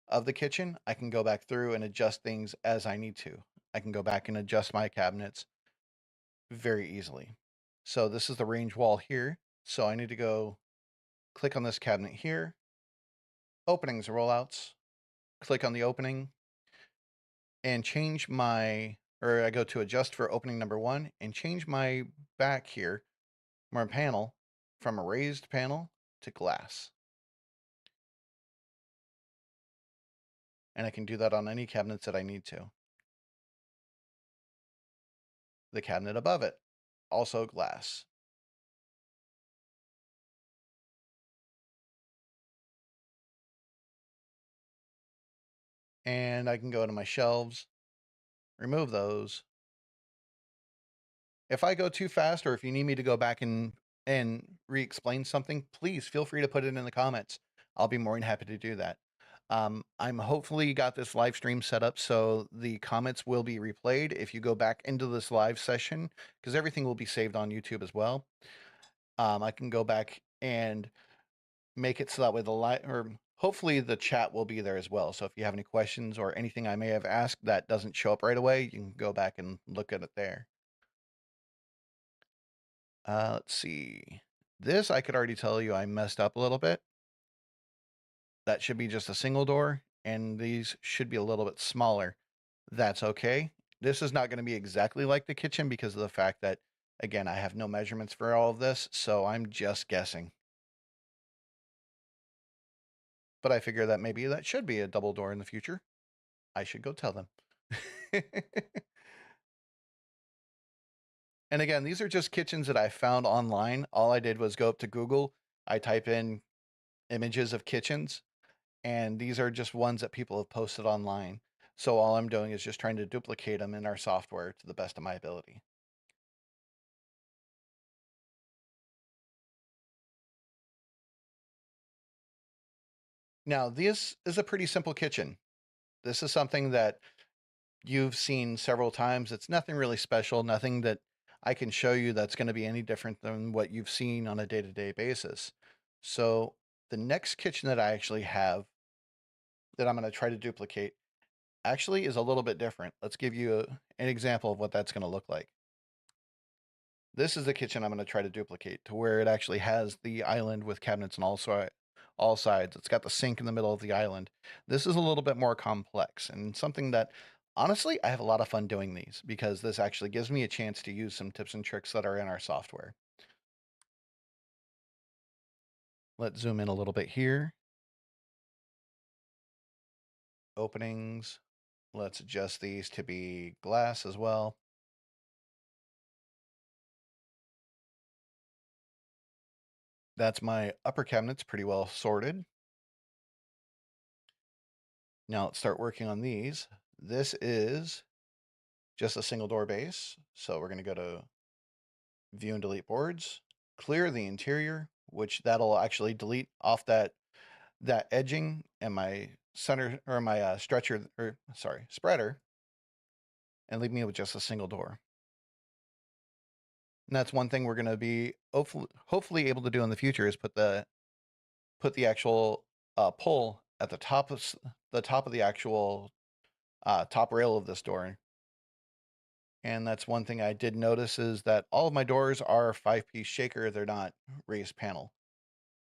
of the kitchen, I can go back through and adjust things as I need to. I can go back and adjust my cabinets very easily. So this is the range wall here. So I need to go click on this cabinet here, openings, rollouts, click on the opening and change I go to adjust for opening number 1 and change my back here, my panel, from a raised panel to glass. And I can do that on any cabinets that I need to. The cabinet above it, also glass. And I can go to my shelves, remove those. If I go too fast, or if you need me to go back and re-explain something, please feel free to put it in the comments. I'll be more than happy to do that. I'm hopefully got this live stream set up so the comments will be replayed if you go back into this live session, because everything will be saved on YouTube as well. I can go back and make it so that way hopefully the chat will be there as well. So if you have any questions or anything I may have asked that doesn't show up right away, you can go back and look at it there. Let's see. This I could already tell you I messed up a little bit. That should be just a single door, and these should be a little bit smaller. That's okay. This is not going to be exactly like the kitchen because of the fact that, Again, I have no measurements for all of this, so I'm just guessing. But I figure that maybe that should be a double door in the future. I should go tell them. And again, these are just kitchens that I found online. All I did was go up to Google, I type in images of kitchens, and these are just ones that people have posted online. So all I'm doing is just trying to duplicate them in our software to the best of my ability. Now, this is a pretty simple kitchen. This is something that you've seen several times. It's nothing really special, nothing that I can show you that's going to be any different than what you've seen on a day-to-day basis. So the next kitchen that I actually have that I'm going to try to duplicate actually is a little bit different. Let's give you an example of what that's going to look like. This is the kitchen I'm going to try to duplicate to where it actually has the island with cabinets on all sides. It's got the sink in the middle of the island. This is a little bit more complex and something that honestly I have a lot of fun doing these because this actually gives me a chance to use some tips and tricks that are in our software. Let's zoom in a little bit here. Openings. Let's adjust these to be glass as well. That's my upper cabinets pretty well sorted. Now let's start working on these. This is just a single door base. So we're going to go to view and delete boards, clear the interior, which that'll actually delete off that edging and my center or my stretcher or sorry, spreader, and leave me with just a single door. And that's one thing we're going to be hopefully able to do in the future is put the actual pull at the top of the actual top rail of this door. And that's one thing I did notice is that all of my doors are 5-piece shaker. They're not raised panel.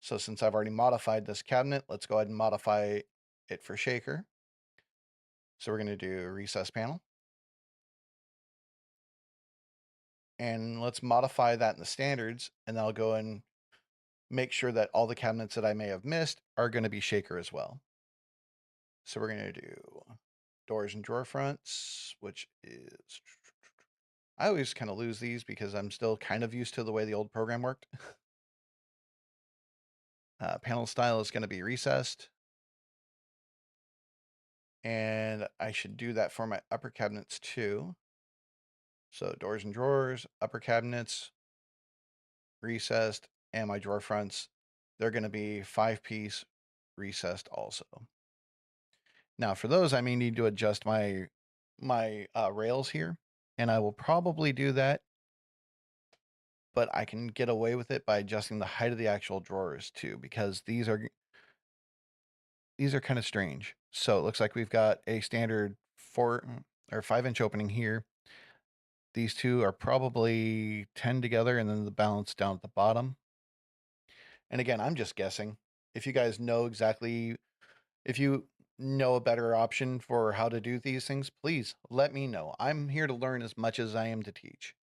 So since I've already modified this cabinet, let's go ahead and modify it for shaker. So we're going to do a recess panel. And let's modify that in the standards. And then I'll go and make sure that all the cabinets that I may have missed are going to be shaker as well. So we're going to do doors and drawer fronts, which is, I always kind of lose these because I'm still kind of used to the way the old program worked. Panel style is going to be recessed. And I should do that for my upper cabinets too. So doors and drawers, upper cabinets, recessed, and my drawer fronts, they're going to be 5-piece recessed also. Now for those, I may need to adjust my rails here, and I will probably do that, but I can get away with it by adjusting the height of the actual drawers too, because these are kind of strange. So it looks like we've got a standard 4 or 5-inch opening here. These two are probably 10 together, and then the balance down at the bottom. And again, I'm just guessing. If you guys know exactly, if you know a better option for how to do these things, please let me know. I'm here to learn as much as I am to teach.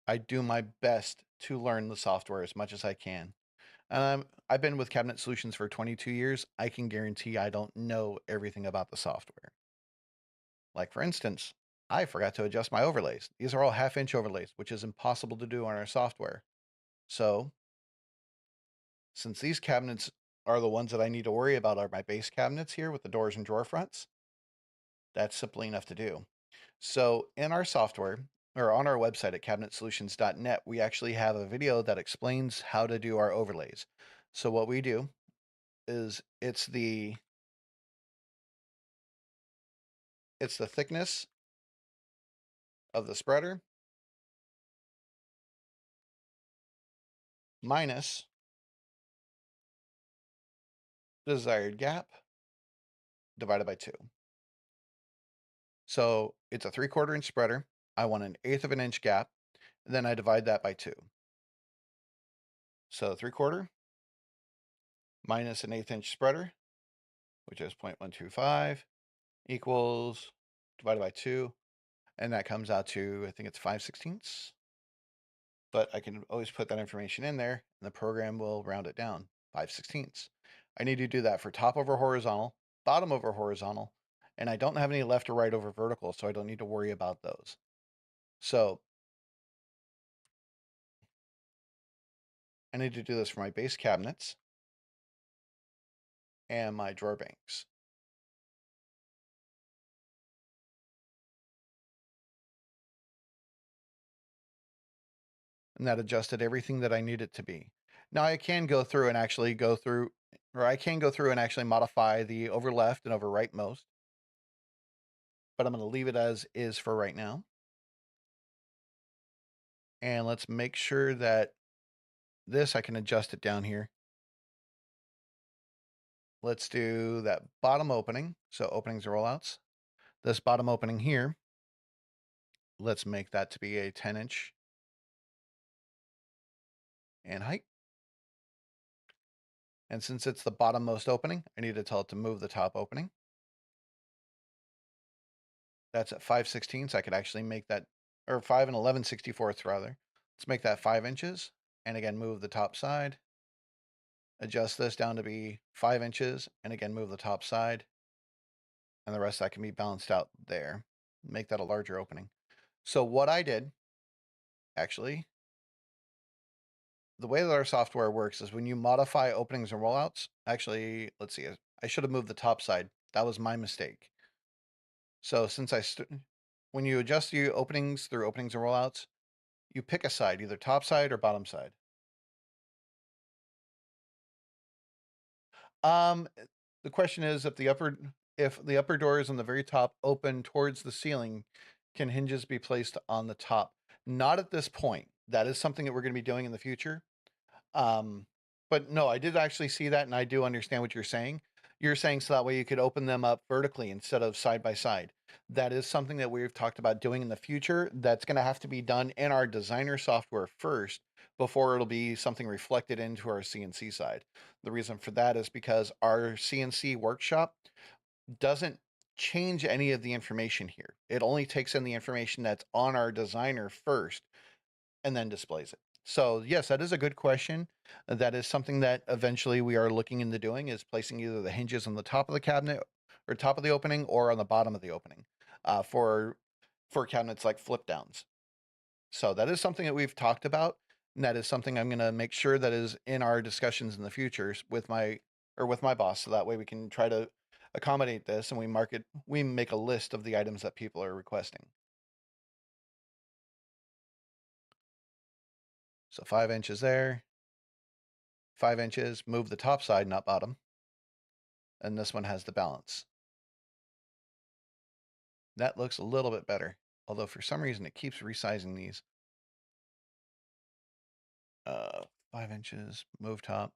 I do my best to learn the software as much as I can. I've been with Cabinet Solutions for 22 years. I can guarantee I don't know everything about the software. Like for instance, I forgot to adjust my overlays. These are all 1/2-inch overlays, which is impossible to do on our software. So since these cabinets are the ones that I need to worry about are my base cabinets here with the doors and drawer fronts, that's simply enough to do. So in our software or on our website at cabinetsolutions.net, we actually have a video that explains how to do our overlays. So what we do is it's the thickness of the spreader minus the desired gap divided by 2. So it's a 3/4 inch spreader. I want an 1/8 of an inch gap. Then I divide that by 2. So 3/4 minus an 1/8 inch spreader, which is 0.125, equals divided by 2. And that comes out to, I think it's 5/16. but I can always put that information in there and the program will round it down 5/16. I need to do that for top over horizontal, bottom over horizontal, and I don't have any left or right over vertical, so I don't need to worry about those. So I need to do this for my base cabinets and my drawer banks. And that adjusted everything that I need it to be. Now I can go through and actually modify the over left and over right most, but I'm going to leave it as is for right now. And let's make sure that this, I can adjust it down here. Let's do that bottom opening. So openings and rollouts. This bottom opening here, let's make that to be a 10-inch and height. And since it's the bottommost opening, I need to tell it to move the top opening. That's at 5/16, so I could actually make that, or 5 and 11/64 rather. Let's make that 5 inches. And again, move the top side. Adjust this down to be 5 inches. And again, move the top side. And the rest that can be balanced out there. Make that a larger opening. So what I did, actually, the way that our software works is when you modify openings and rollouts, actually, let's see, I should have moved the top side. That was my mistake. So since when you adjust the openings through openings and rollouts, you pick a side, either top side or bottom side. Um, the question is if the upper doors on the very top open towards the ceiling, can hinges be placed on the top? Not at this point. That is something that we're going to be doing in the future. But no, I did actually see that, and I do understand what you're saying. You're saying so that way you could open them up vertically instead of side by side. That is something that we've talked about doing in the future. That's going to have to be done in our designer software first before it'll be something reflected into our CNC side. The reason for that is because our CNC workshop doesn't change any of the information here. It only takes in the information that's on our designer first and then displays it. So yes, that is a good question. That is something that eventually we are looking into doing, is placing either the hinges on the top of the cabinet or top of the opening or on the bottom of the opening for cabinets like flip downs. So that is something that we've talked about. And that is something I'm going to make sure that is in our discussions in the future with my boss. So that way we can try to accommodate this and we make a list of the items that people are requesting. So 5 inches there, 5 inches, move the top side, not bottom. And this one has the balance. That looks a little bit better. Although for some reason it keeps resizing these. 5 inches, move top.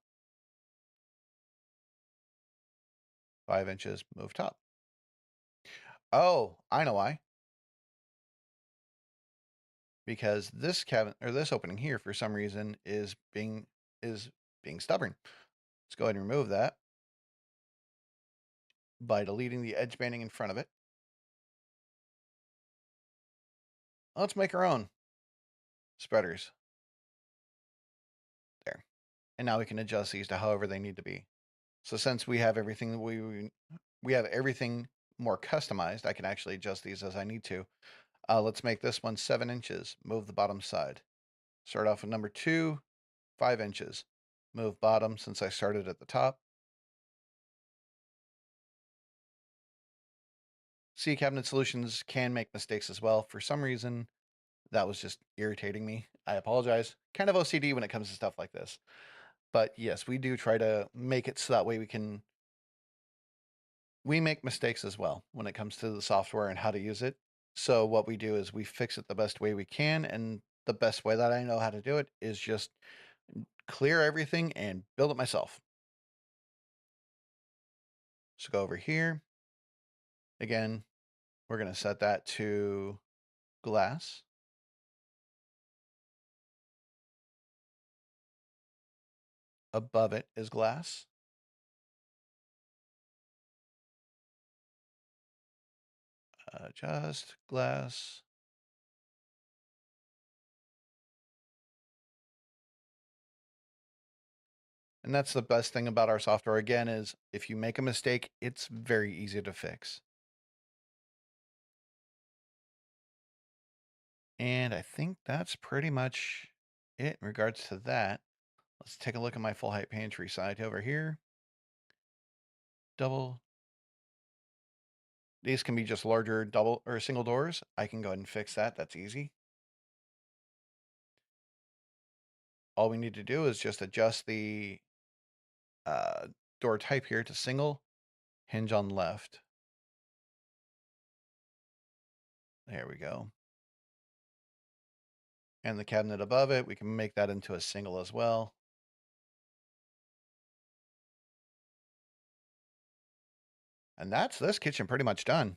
5 inches, move top. Oh, I know why. Because this cabinet or this opening here for some reason is being stubborn. Let's go ahead and remove that by deleting the edge banding in front of it. Let's make our own spreaders. There. And now we can adjust these to however they need to be. So since we have everything we have everything more customized, I can actually adjust these as I need to. Let's make this one 7 inches. Move the bottom side. Start off with number 2, 5 inches. Move bottom since I started at the top. C Cabinet Solutions can make mistakes as well. For some reason, that was just irritating me. I apologize. Kind of OCD when it comes to stuff like this. But yes, we do try to make it so that way we make mistakes as well when it comes to the software and how to use it. So what we do is we fix it the best way we can, and the best way that I know how to do it is just clear everything and build it myself. So go over here. Again, we're going to set that to glass. Above it is glass. Just glass. And that's the best thing about our software, again, is if you make a mistake, it's very easy to fix. And I think that's pretty much it in regards to that. Let's take a look at my full height pantry side over here. Double. These can be just larger double or single doors. I can go ahead and fix that. That's easy. All we need to do is just adjust the door type here to single, hinge on left. There we go. And the cabinet above it, we can make that into a single as well. And that's this kitchen pretty much done.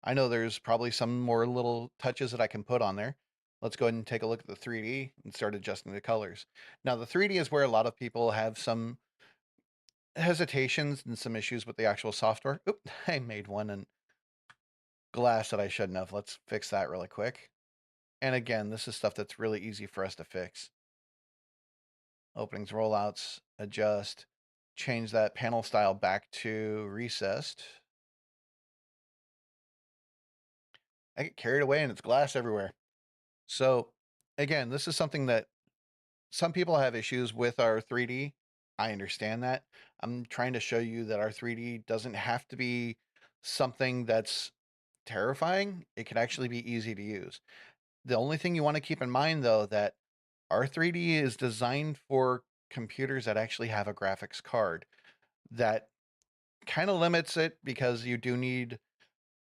I know there's probably some more little touches that I can put on there. Let's go ahead and take a look at the 3D and start adjusting the colors. Now, the 3D is where a lot of people have some hesitations and some issues with the actual software. Oop, I made one in glass that I shouldn't have. Let's fix that really quick. And again, this is stuff that's really easy for us to fix. Openings, rollouts, adjust, change that panel style back to recessed. I get carried away and it's glass everywhere. So again, this is something that some people have issues with our 3D. I understand that. I'm trying to show you that our 3D doesn't have to be something that's terrifying. It can actually be easy to use. The only thing you want to keep in mind though, that our 3D is designed for computers that actually have a graphics card. That kind of limits it because you do need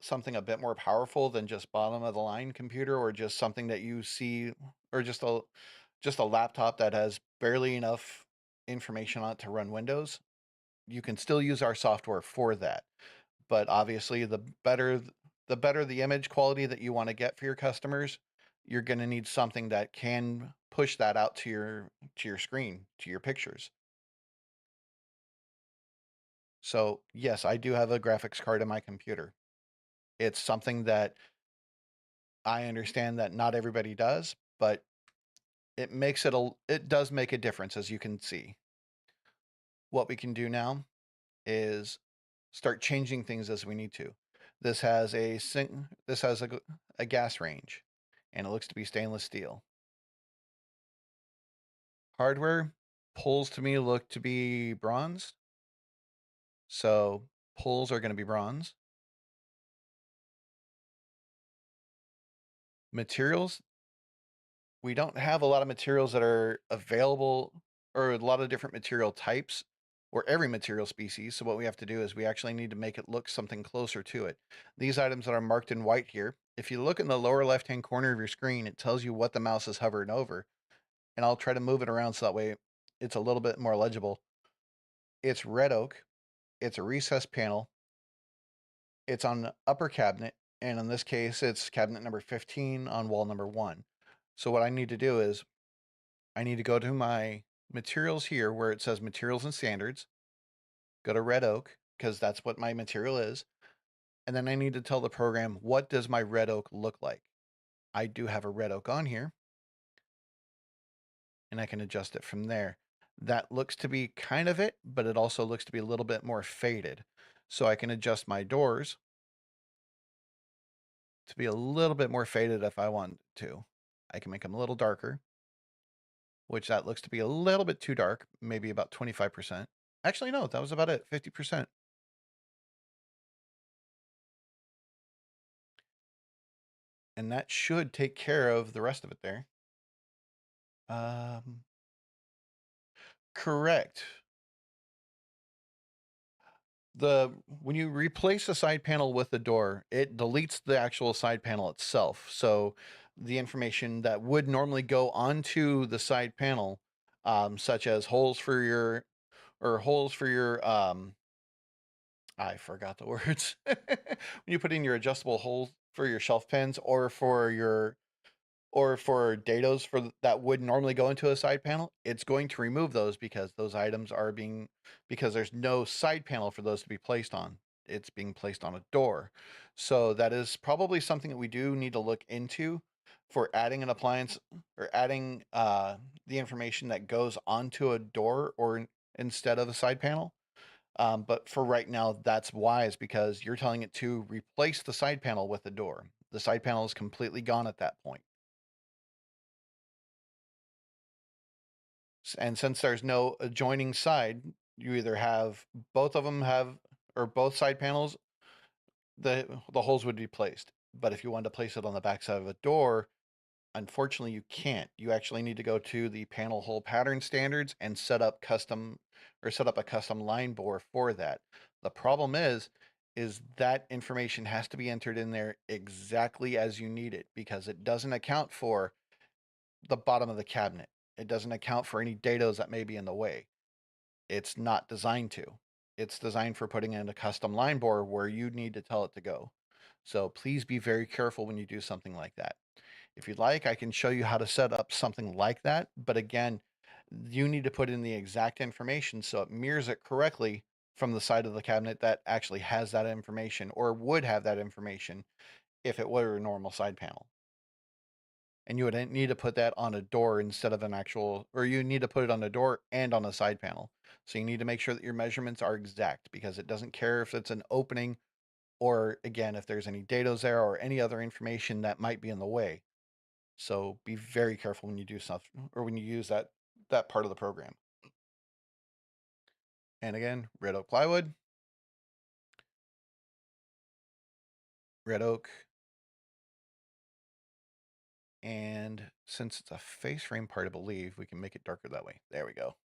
something a bit more powerful than just bottom of the line computer, or just something that you see, or just a laptop that has barely enough information on it to run Windows. You can still use our software for that. But obviously the better the image quality that you want to get for your customers, you're going to need something that can push that out to your screen, to your pictures. So, yes, I do have a graphics card in my computer. It's something that I understand that not everybody does, but it does make a difference, as you can see. What we can do now is start changing things as we need to. This has a gas range, and it looks to be stainless steel. Hardware pulls to me look to be bronze, so pulls are going to be bronze. Materials, we don't have a lot of materials that are available, or a lot of different material types, or every material species. So what we have to do is we actually need to make it look something closer to it. These items that are marked in white here, if you look in the lower left hand corner of your screen, it tells you what the mouse is hovering over. And I'll try to move it around so that way it's a little bit more legible. It's red oak. It's a recessed panel. It's on the upper cabinet, and in this case, it's cabinet number 15 on wall number 1. So what I need to do is I need to go to my materials here where it says materials and standards, go to red oak, because that's what my material is. And then I need to tell the program, what does my red oak look like? I do have a red oak on here, and I can adjust it from there. That looks to be kind of it, but it also looks to be a little bit more faded. So I can adjust my doors to be a little bit more faded if I want to. I can make them a little darker, which that looks to be a little bit too dark, maybe about 25%. Actually, no, that was about it, 50%. And that should take care of the rest of it there. Um, correct. When you replace the side panel with the door, it deletes the actual side panel itself. So the information that would normally go onto the side panel, such as holes for your I forgot the words. When you put in your adjustable holes for your shelf pins, or for dados that would normally go into a side panel, it's going to remove those because those items are being because there's no side panel for those to be placed on. It's being placed on a door. So that is probably something that we do need to look into for adding an appliance, or adding the information that goes onto a door, or instead of a side panel. But for right now, that's wise because you're telling it to replace the side panel with a door. The side panel is completely gone at that point. And since there's no adjoining side, you either have both of them have, or both side panels, the holes would be placed. But if you wanted to place it on the backside of a door, unfortunately you can't. You actually need to go to the panel hole pattern standards and set up a custom line bore for that. The problem is that information has to be entered in there exactly as you need it because it doesn't account for the bottom of the cabinet. It doesn't account for any dados that may be in the way. It's not designed to. It's designed for putting in a custom line bore where you need to tell it to go. So please be very careful when you do something like that. If you'd like, I can show you how to set up something like that. But again, you need to put in the exact information so it mirrors it correctly from the side of the cabinet that actually has that information or would have that information if it were a normal side panel. And you would need to put that on a door instead of an actual, or you need to put it on a door and on a side panel. So you need to make sure that your measurements are exact because it doesn't care if it's an opening or, again, if there's any dados there or any other information that might be in the way. So be very careful when you do stuff or when you use that part of the program. And again, red oak plywood, red oak. And since it's a face frame part, I believe we can make it darker that way. There we go.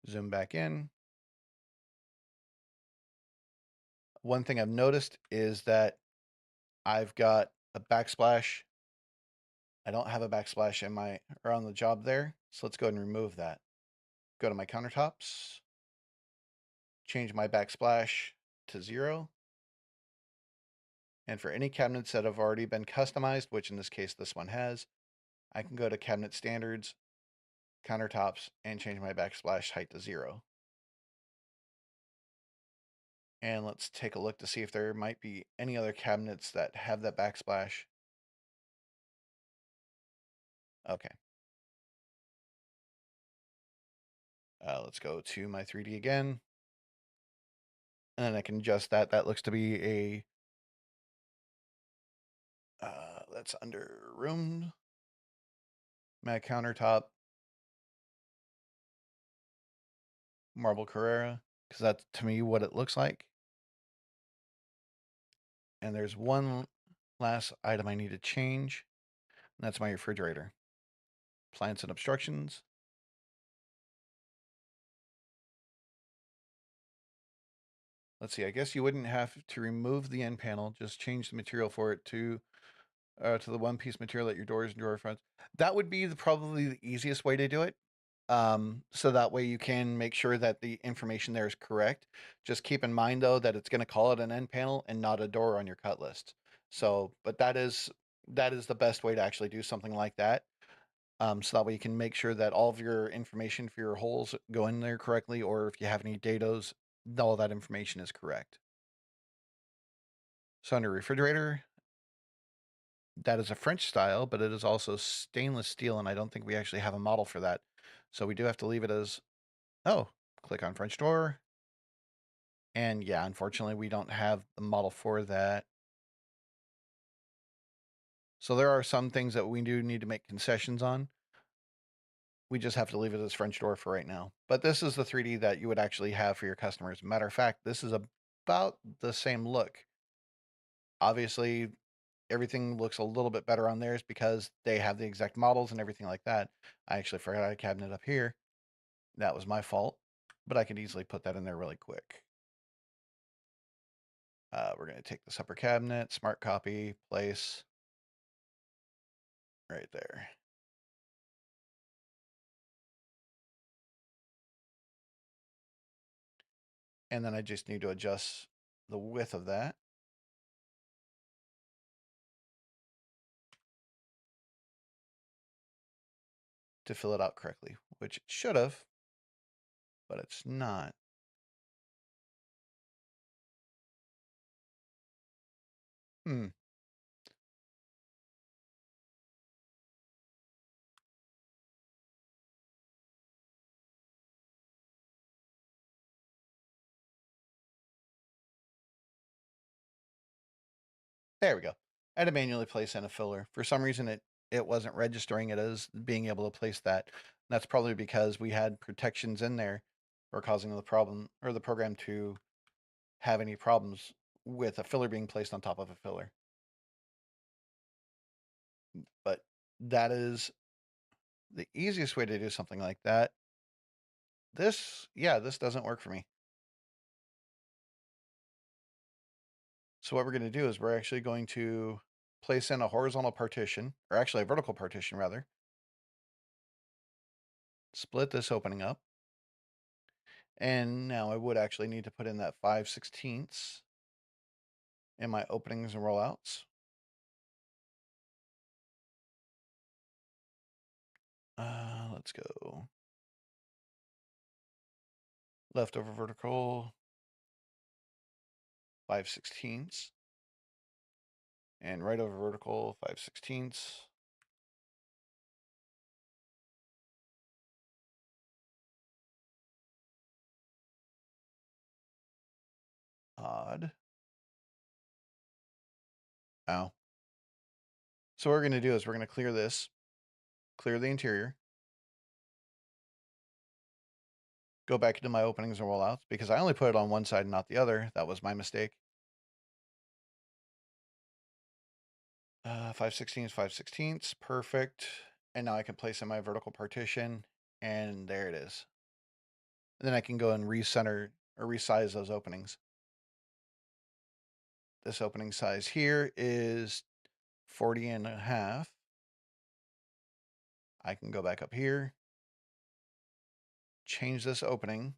Zoom back in. One thing I've noticed is that I've got a backsplash. I don't have a backsplash in my or on the job there. So let's go ahead and remove that. Go to my countertops, change my backsplash to 0. And for any cabinets that have already been customized, which in this case this one has, I can go to cabinet standards, countertops, and change my backsplash height to 0. And let's take a look to see if there might be any other cabinets that have that backsplash. Okay. Let's go to my 3D again. And then I can adjust that. That looks to be a, that's under room, my countertop, marble Carrera, because that's to me what it looks like. And there's one last item I need to change. And that's my refrigerator. Plants and obstructions. Let's see, I guess you wouldn't have to remove the end panel, just change the material for it to the one-piece material at your doors and door fronts. That would be probably the easiest way to do it. So that way you can make sure that the information there is correct. Just keep in mind though that it's going to call it an end panel and not a door on your cut list. So, but that is the best way to actually do something like that. So that way you can make sure that all of your information for your holes go in there correctly, or if you have any dados, all that information is correct. So under refrigerator, that is a French style, but it is also stainless steel, and I don't think we actually have a model for that. So we do have to leave it as, oh, click on French door. And yeah, unfortunately, we don't have the model for that. So there are some things that we do need to make concessions on. We just have to leave it as French door for right now. But this is the 3D that you would actually have for your customers. Matter of fact, this is about the same look. Obviously, everything looks a little bit better on theirs because they have the exact models and everything like that. I actually forgot a cabinet up here. That was my fault, but I could easily put that in there really quick. We're going to take this upper cabinet, smart copy, place right there. And then I just need to adjust the width of that. To fill it out correctly, which it should have, but it's not. Hmm. There we go. I had to manually place in a filler. For some reason, it wasn't registering it as being able to place that. That's probably because we had protections in there for causing the problem or the program to have any problems with a filler being placed on top of a filler. But that is the easiest way to do something like that. This doesn't work for me. So what we're going to do is we're actually going to place in a horizontal partition, or actually a vertical partition rather. Split this opening up. And now I would actually need to put in that 5/16 in my openings and rollouts. Let's go. Leftover vertical, 5/16. And right over vertical, 5/16. Odd. Ow. So what we're going to do is we're going to clear this, clear the interior, go back into my openings and rollouts because I only put it on one side and not the other. That was my mistake. 5/16, 5/16, perfect. And now I can place in my vertical partition, and there it is. And then I can go and recenter or resize those openings. This opening size here is 40.5. I can go back up here, change this opening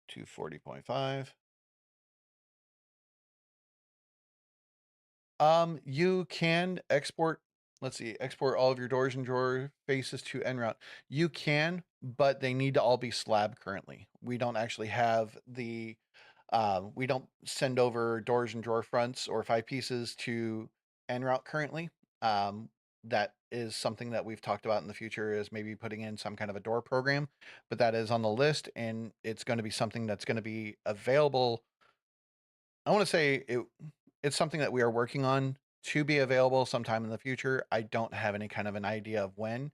to 40.5. You can export, let's see, export all of your doors and drawer faces to nRoute. You can, but they need to all be slab currently. We don't actually have the, we don't send over doors and drawer fronts or 5 pieces to nRoute currently. That is something that we've talked about in the future is maybe putting in some kind of a door program, but that is on the list and it's going to be something that's going to be available. I want to say it's something that we are working on to be available sometime in the future. I don't have any kind of an idea of when.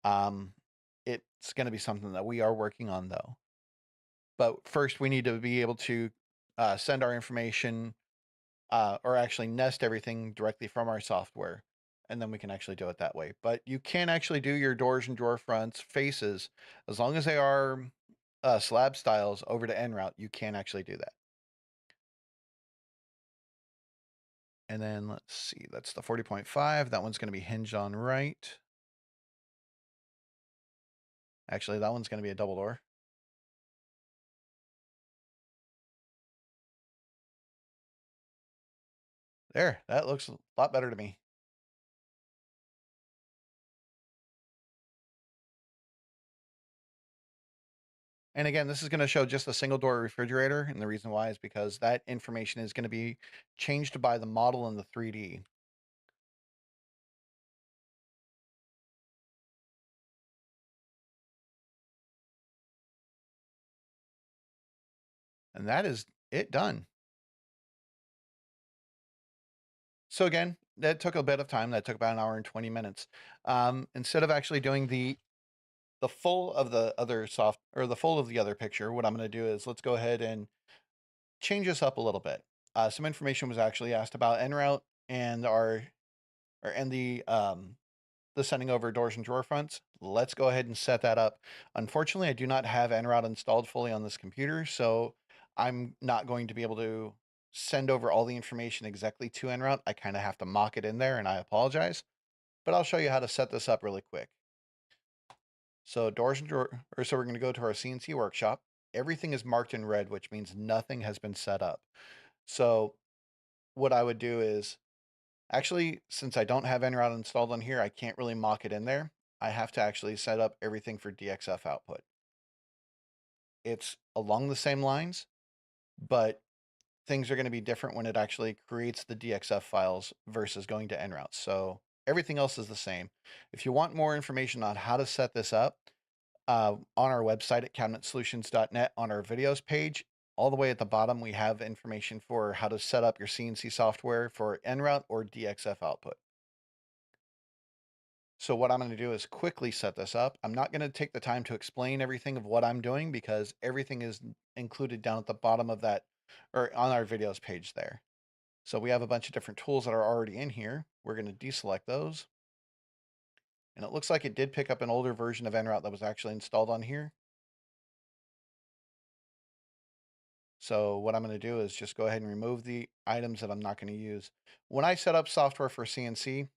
It's going to be something that we are working on though. But first we need to be able to send our information or actually nest everything directly from our software. And then we can actually do it that way. But you can actually do your doors and drawer fronts, faces, as long as they are slab styles over to nRoute, you can actually do that. And then let's see, that's the 40.5. That one's going to be hinged on right. Actually, that one's going to be a double door. There, that looks a lot better to me. And again, this is going to show just a single door refrigerator. And the reason why is because that information is going to be changed by the model in the 3D. And that is it done. So again, that took a bit of time. That took about an hour and 20 minutes. Instead of actually doing the full of the other the full of the other picture, what I'm going to do is let's go ahead and change this up a little bit. Some information was actually asked about nRoute and the sending over doors and drawer fronts. Let's go ahead and set that up. Unfortunately, I do not have nRoute installed fully on this computer, so I'm not going to be able to send over all the information exactly to nRoute. I kind of have to mock it in there, and I apologize. But I'll show you how to set this up really quick. So doors and drawer, or so we're going to go to our CNC workshop. Everything is marked in red, which means nothing has been set up. So what I would do is actually, since I don't have nRoute installed on here, I can't really mock it in there. I have to actually set up everything for DXF output. It's along the same lines, but things are going to be different when it actually creates the DXF files versus going to nRoute. So everything else is the same. If you want more information on how to set this up, on our website at cabinetsolutions.net on our videos page, all the way at the bottom, we have information for how to set up your CNC software for NRoute or DXF output. So what I'm going to do is quickly set this up. I'm not going to take the time to explain everything of what I'm doing because everything is included down at the bottom of that, or on our videos page there. So we have a bunch of different tools that are already in here. We're going to deselect those. And it looks like it did pick up an older version of NRoute that was actually installed on here. So what I'm going to do is just go ahead and remove the items that I'm not going to use. When I set up software for CNC,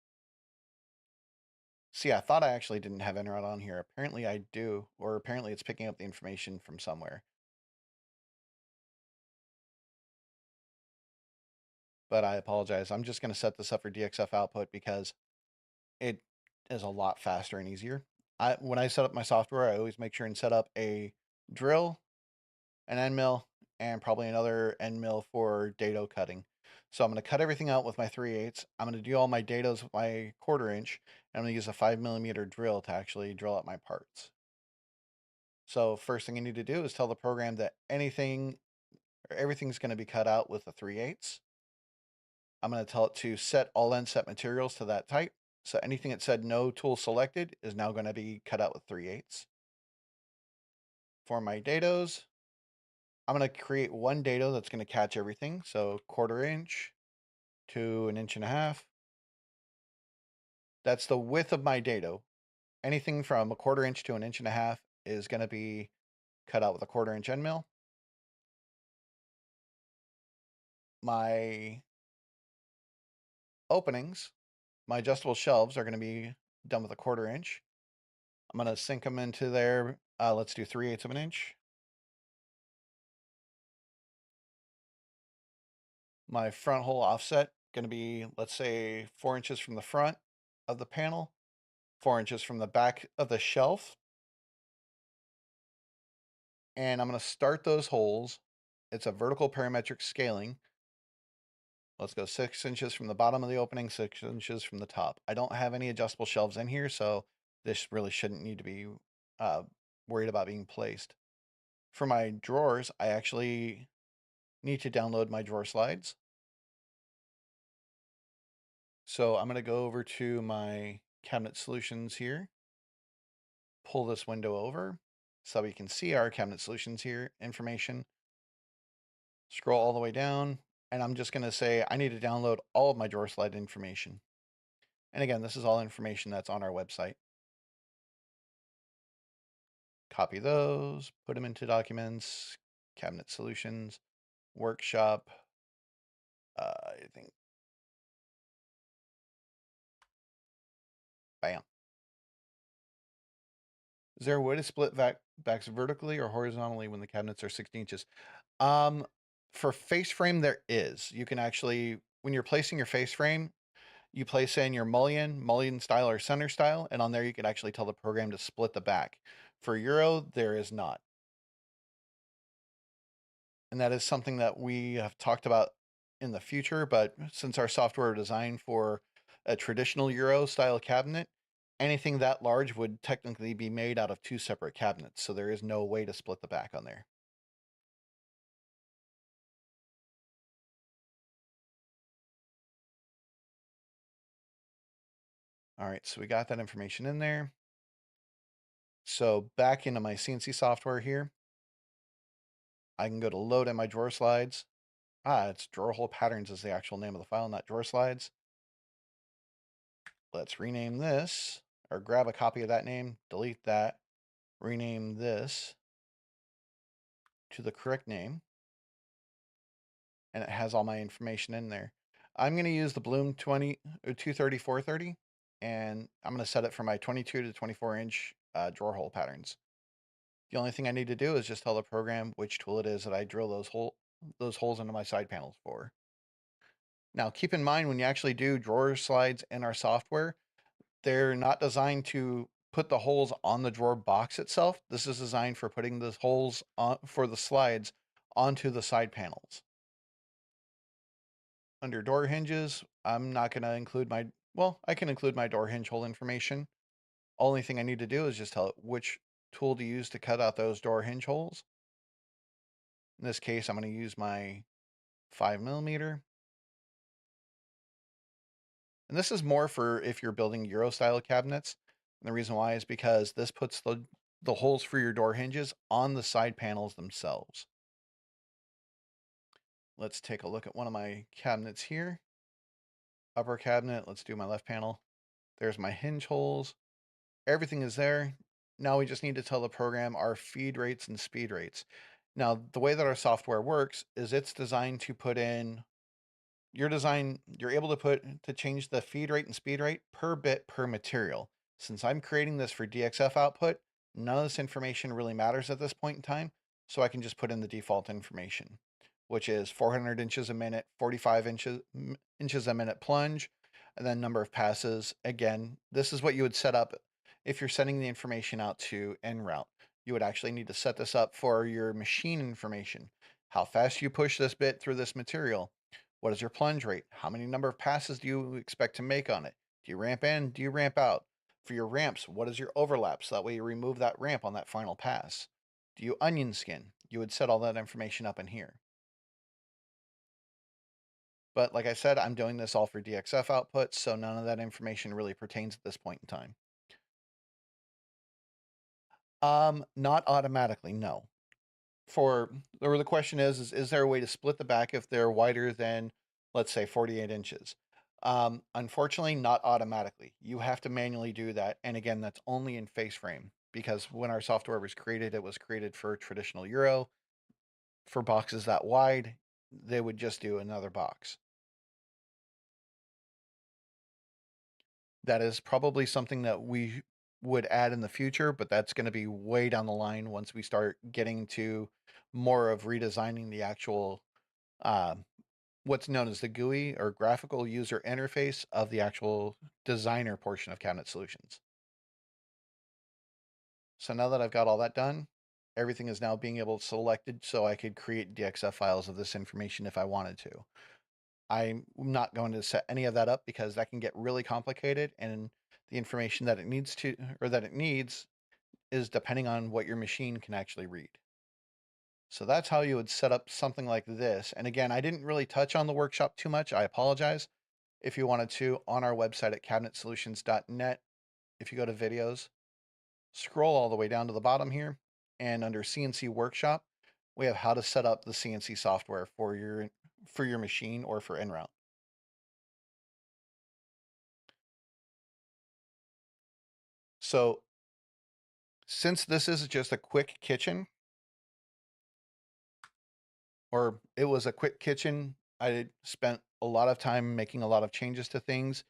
see, I thought I actually didn't have NRoute on here. Apparently I do, or apparently it's picking up the information from somewhere. But I apologize. I'm just going to set this up for DXF output because it is a lot faster and easier. When I set up my software, I always make sure and set up a drill, an end mill, and probably another end mill for dado cutting. So I'm going to cut everything out with my 3/8. I'm going to do all my dados with my 1/4 inch. And I'm going to use a 5mm drill to actually drill out my parts. So first thing you need to do is tell the program that anything or everything's going to be cut out with a 3/8. I'm going to tell it to set all end set materials to that type. So anything that said no tool selected is now going to be cut out with 3/8. For my dados, I'm going to create one dado that's going to catch everything. So 1/4 inch to 1.5 inches. That's the width of my dado. Anything from a 1/4 inch to 1.5 inches is going to be cut out with a 1/4 inch end mill. My openings, my adjustable shelves are going to be done with a 1/4 inch. I'm going to sink them into there. Let's do 3/8 of an inch. My front hole offset going to be, let's say, 4 inches from the front of the panel, 4 inches from the back of the shelf. And I'm going to start those holes. It's a vertical parametric scaling. Let's go 6 inches from the bottom of the opening, 6 inches from the top. I don't have any adjustable shelves in here, so this really shouldn't need to be worried about being placed. For my drawers, I actually need to download my drawer slides. So I'm going to go over to my cabinet solutions here, pull this window over so we can see our cabinet solutions here information. Scroll all the way down, and I'm just going to say I need to download all of my drawer slide information. And again, this is all information that's on our website. Copy those, put them into documents, cabinet solutions, workshop. I think, bam. Is there a way to split backs vertically or horizontally when the cabinets are 60 inches? For face frame, there is. You can actually, when you're placing your face frame, you place in your mullion style or center style, and on there you can actually tell the program to split the back. For Euro, there is not. And that is something that we have talked about in the future, but since our software is designed for a traditional Euro style cabinet, anything that large would technically be made out of 2 separate cabinets, so there is no way to split the back on there. All right, so we got that information in there. So back into my CNC software here, I can go to load in my drawer slides. It's drawer hole patterns is the actual name of the file, not drawer slides. Let's rename this, or grab a copy of that name, delete that, rename this to the correct name, and it has all my information in there. I'm going to use the Bloom 230 430, and I'm going to set it for my 22 to 24 inch drawer hole patterns. The only thing I need to do is just tell the program which tool it is that I drill those holes into my side panels for. Now, keep in mind when you actually do drawer slides in our software, they're not designed to put the holes on the drawer box itself. This is designed for putting the holes on for the slides onto the side panels. Under door hinges, I'm not going to include I can include my door hinge hole information. Only thing I need to do is just tell it which tool to use to cut out those door hinge holes. In this case, I'm going to use my 5mm. And this is more for if you're building Euro style cabinets. And the reason why is because this puts the holes for your door hinges on the side panels themselves. Let's take a look at one of my cabinets here. Upper cabinet, let's do my left panel. There's my hinge holes. Everything is there. Now we just need to tell the program our feed rates and speed rates. Now, the way that our software works is it's designed to put in your design, you're able to change the feed rate and speed rate per bit per material. Since I'm creating this for DXF output, none of this information really matters at this point in time, so I can just put in the default information, which is 400 inches a minute, 45 inches a minute plunge, and then number of passes. Again, this is what you would set up if you're sending the information out to en route. You would actually need to set this up for your machine information. How fast you push this bit through this material. What is your plunge rate? How many number of passes do you expect to make on it? Do you ramp in? Do you ramp out? For your ramps, what is your overlap? So that way you remove that ramp on that final pass. Do you onion skin? You would set all that information up in here. But like I said, I'm doing this all for DXF output, so none of that information really pertains at this point in time. Not automatically, no. Or the question is there a way to split the back if they're wider than, let's say, 48 inches? Unfortunately, not automatically. You have to manually do that. And again, that's only in face frame because when our software was created, it was created for traditional Euro. For boxes that wide, they would just do another box. That is probably something that we would add in the future, but that's going to be way down the line once we start getting to more of redesigning the actual uh, what's known as the GUI or graphical user interface of the actual designer portion of Cabinet Solutions. So now that I've got all that done, everything is now being able to selected so I could create DXF files of this information if I wanted to. I'm not going to set any of that up because that can get really complicated and the information that it needs to or that it needs is depending on what your machine can actually read. So that's how you would set up something like this. And again, I didn't really touch on the workshop too much. I apologize. If you wanted to, on our website at cabinetsolutions.net, if you go to videos, scroll all the way down to the bottom here, and under CNC Workshop, we have how to set up the CNC software for your machine or for en route. So since this is just a quick kitchen, or it was a quick kitchen, I spent a lot of time making a lot of changes to things.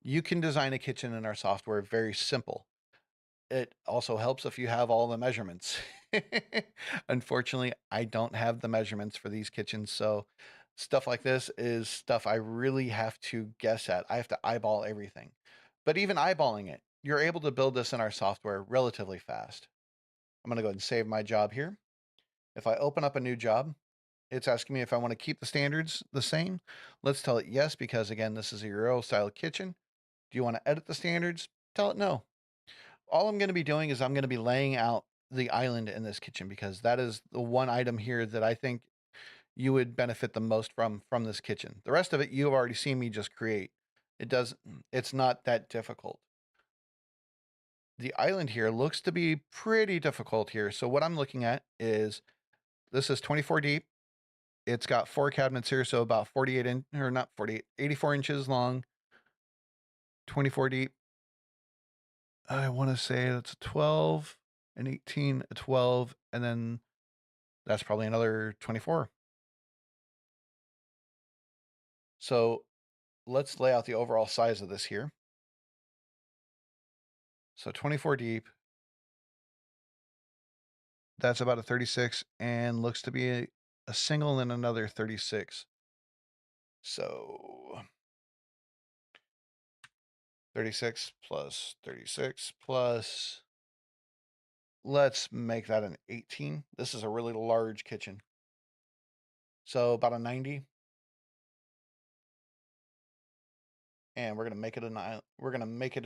You can design a kitchen in our software very simple. It also helps if you have all the measurements. Unfortunately, I don't have the measurements for these kitchens, so stuff like this is stuff I really have to guess at. I have to eyeball everything. But even eyeballing it, you're able to build this in our software relatively fast. I'm going to go ahead and save my job here. If I open up a new job, it's asking me if I want to keep the standards the same. Let's tell it yes, because again, this is a Euro style kitchen. Do you want to edit the standards? Tell it no. All I'm going to be doing is I'm going to be laying out the island in this kitchen because that is the one item here that I think you would benefit the most from this kitchen. The rest of it you've already seen me just create. It's not that difficult. The island here looks to be pretty difficult here. So what I'm looking at is this is 24 deep. It's got 4 cabinets here, so about 48 in or not 48, 84 inches long, 24 deep. I want to say that's a 12, an 18, a 12, and then that's probably another 24. So let's lay out the overall size of this here. So 24 deep, that's about a 36 and looks to be a single and another 36. So 36 plus 36 plus, let's make that an 18. This is a really large kitchen. So about a 90. And we're gonna make it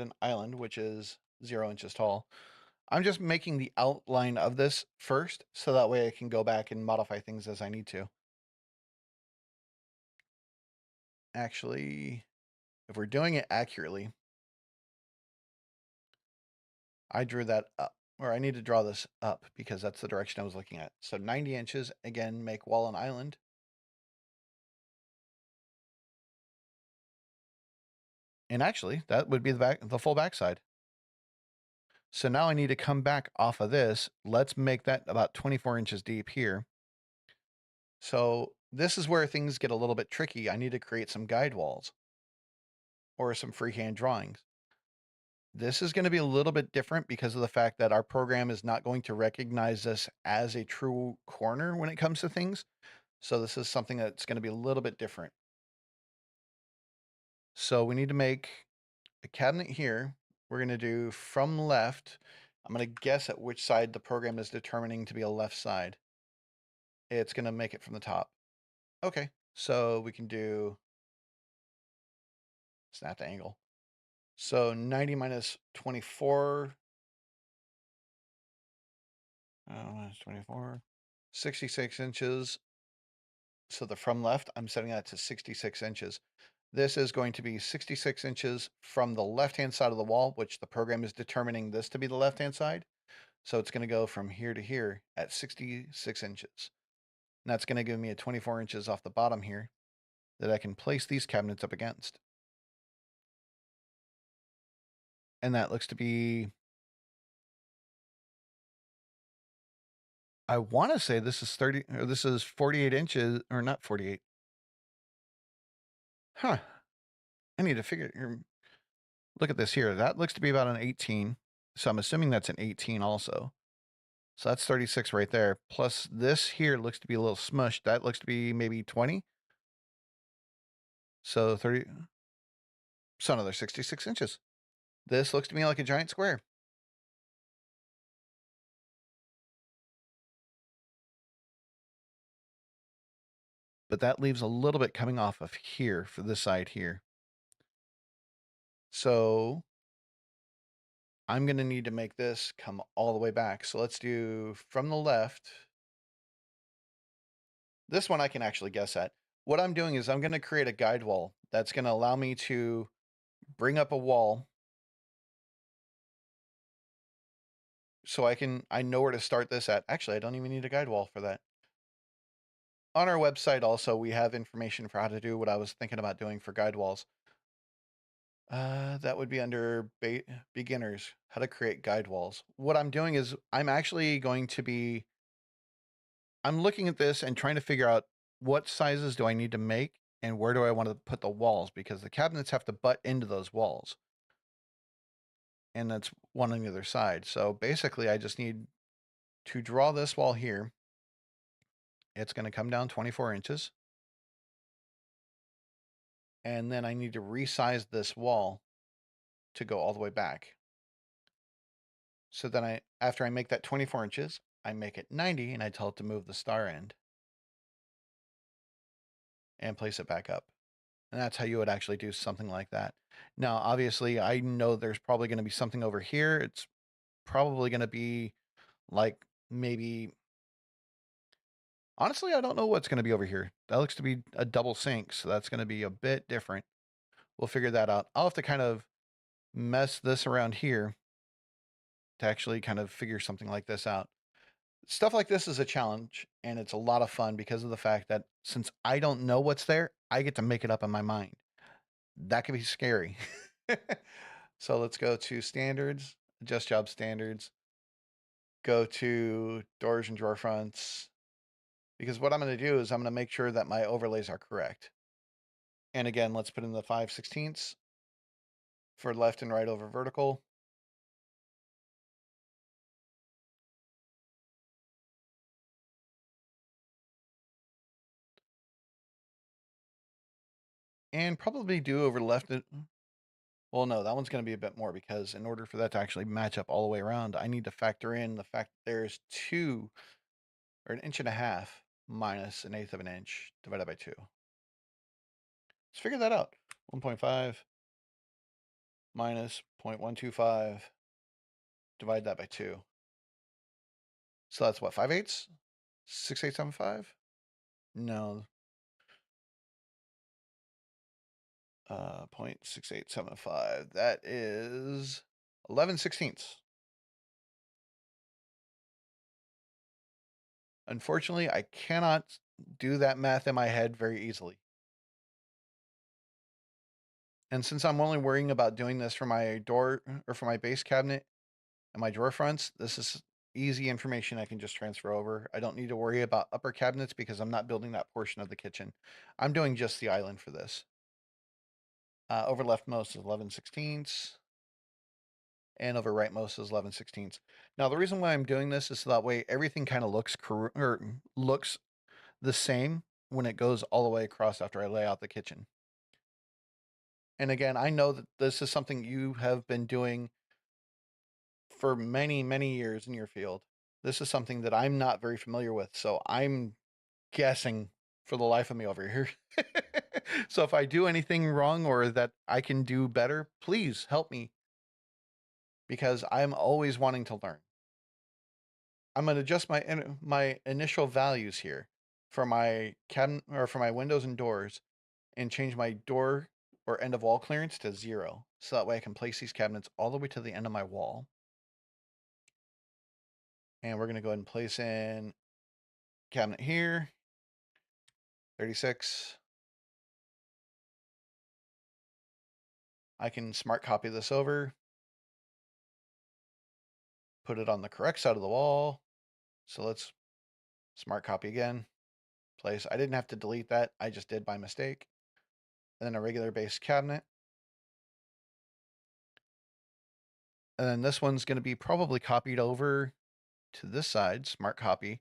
an island, which is 0 inches tall. I'm just making the outline of this first, so that way I can go back and modify things as I need to. Actually, if we're doing it accurately, I drew that up, or I need to draw this up because that's the direction I was looking at. So 90 inches, again, make wall and island. And actually, that would be the full backside. So now I need to come back off of this. Let's make that about 24 inches deep here. So this is where things get a little bit tricky. I need to create some guide walls or some freehand drawings. This is going to be a little bit different because of the fact that our program is not going to recognize this as a true corner when it comes to things. So this is something that's going to be a little bit different. So we need to make a cabinet here. We're going to do from left. I'm going to guess at which side the program is determining to be a left side. It's going to make it from the top. Okay, so we can do snap the angle. So 90 minus 24. Minus 24. 66 inches. So the from left, I'm setting that to 66 inches. This is going to be 66 inches from the left-hand side of the wall, which the program is determining this to be the left-hand side. So it's going to go from here to here at 66 inches. And that's going to give me a 24 inches off the bottom here that I can place these cabinets up against. And that looks to be, I want to say this is 30, or this is 48 inches, or not 48. Huh. I need to figure here. Look at this here. That looks to be about an 18. So I'm assuming that's an 18 also. So that's 36 right there. Plus this here looks to be a little smushed. That looks to be maybe 20. So 30. So another 66 inches. This looks to me like a giant square. But that leaves a little bit coming off of here for this side here. So I'm going to need to make this come all the way back. So let's do from the left. This one I can actually guess at. What I'm doing is I'm going to create a guide wall that's going to allow me to bring up a wall so I know where to start this at. Actually, I don't even need a guide wall for that. On our website also, we have information for how to do what I was thinking about doing for guide walls. That would be under beginners, how to create guide walls. What I'm doing is I'm actually going to be, I'm looking at this and trying to figure out what sizes do I need to make and where do I want to put the walls, because the cabinets have to butt into those walls. And that's one on the other side. So basically I just need to draw this wall here. It's going to come down 24 inches. And then I need to resize this wall to go all the way back. So then after I make that 24 inches, I make it 90 and I tell it to move the star end and place it back up. And that's how you would actually do something like that. Now, obviously, I know there's probably going to be something over here. It's probably going to be like maybe, honestly, I don't know what's going to be over here. That looks to be a double sink, so that's going to be a bit different. We'll figure that out. I'll have to kind of mess this around here to actually kind of figure something like this out. Stuff like this is a challenge, and it's a lot of fun because of the fact that since I don't know what's there, I get to make it up in my mind. That can be scary. So let's go to standards, adjust job standards, go to doors and drawer fronts, because what I'm going to do is I'm going to make sure that my overlays are correct. And again, let's put in the 5/16 for left and right over vertical. And probably do over left. Well, no, that one's going to be a bit more because in order for that to actually match up all the way around, I need to factor in the fact that there's 2 or 1.5 inches minus 1/8 of an inch divided by 2. Let's figure that out. 1.5 minus 0.125 divide that by 2. So that's what, 5/8? 6875? No. 0.6875. That is 11/16. Unfortunately, I cannot do that math in my head very easily. And since I'm only worrying about doing this for my door or for my base cabinet and my drawer fronts, this is easy information I can just transfer over. I don't need to worry about upper cabinets because I'm not building that portion of the kitchen. I'm doing just the island for this. Over leftmost is 11/16. And over rightmost is 11/16. Now, the reason why I'm doing this is so that way everything kind of looks looks the same when it goes all the way across after I lay out the kitchen. And again, I know that this is something you have been doing for many, many years in your field. This is something that I'm not very familiar with, so I'm guessing for the life of me over here. So if I do anything wrong or that I can do better, please help me because I'm always wanting to learn. I'm going to adjust my initial values here for my cabinet or for my windows and doors and change my door or end of wall clearance to 0. So that way I can place these cabinets all the way to the end of my wall. And we're going to go ahead and place in cabinet here, 36. I can smart copy this over, put it on the correct side of the wall. So let's smart copy again, place. I didn't have to delete that. I just did by mistake. And then a regular base cabinet. And then this one's going to be probably copied over to this side, smart copy.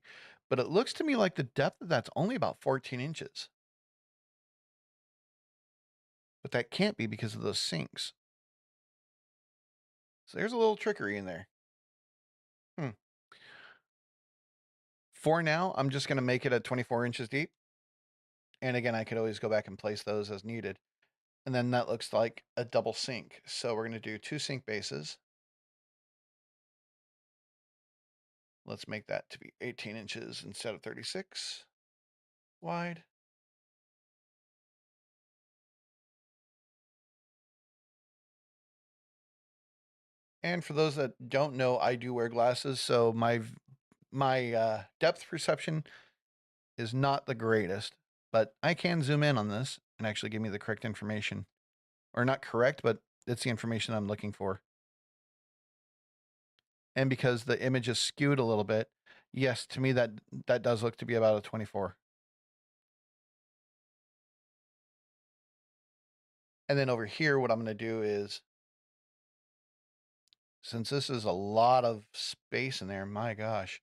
But it looks to me like the depth of that's only about 14 inches. But that can't be because of those sinks. So there's a little trickery in there. For now, I'm just going to make it at 24 inches deep. And again, I could always go back and place those as needed. And then that looks like a double sink. So we're going to do 2 sink bases. Let's make that to be 18 inches instead of 36 wide. And for those that don't know, I do wear glasses, so my depth perception is not the greatest, but I can zoom in on this and actually give me the correct information. Or not correct, but it's the information I'm looking for. And because the image is skewed a little bit, yes, to me that does look to be about a 24. And then over here, what I'm going to do is, since this is a lot of space in there, my gosh,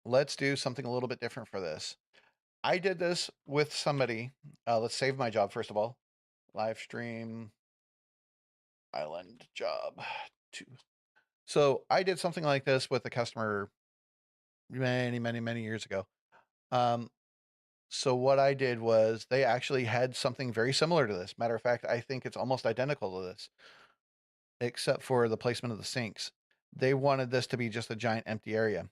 let's do something a little bit different for this. I did this with somebody. Let's save my job first of all. Live stream island job 2. So I did something like this with a customer many, many, many years ago. So what I did was they actually had something very similar to this. Matter of fact, I think it's almost identical to this, except for the placement of the sinks. They wanted this to be just a giant empty area.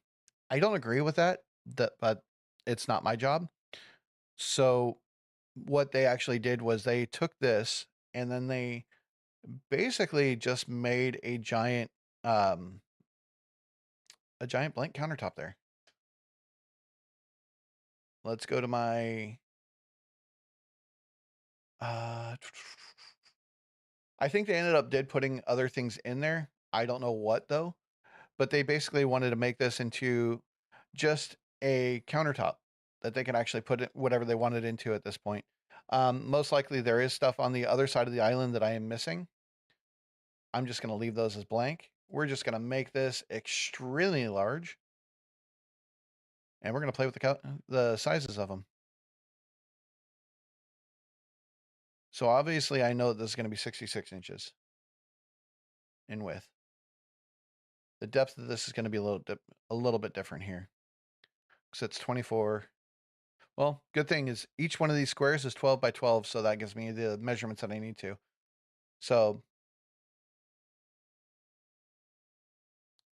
I don't agree with that, but it's not my job. So what they actually did was they took this and then they basically just made a giant blank countertop there. Let's go to my I think they ended up putting other things in there. I don't know what though, but they basically wanted to make this into just a countertop that they can actually put it, whatever they wanted into at this point. Most likely there is stuff on the other side of the island that I am missing. I'm just going to leave those as blank. We're just going to make this extremely large. And we're going to play with the sizes of them. So obviously I know that this is going to be 66 inches in width. The depth of this is going to be a little bit different here. So it's 24. Well, good thing is each one of these squares is 12 by 12, so that gives me the measurements that I need to. So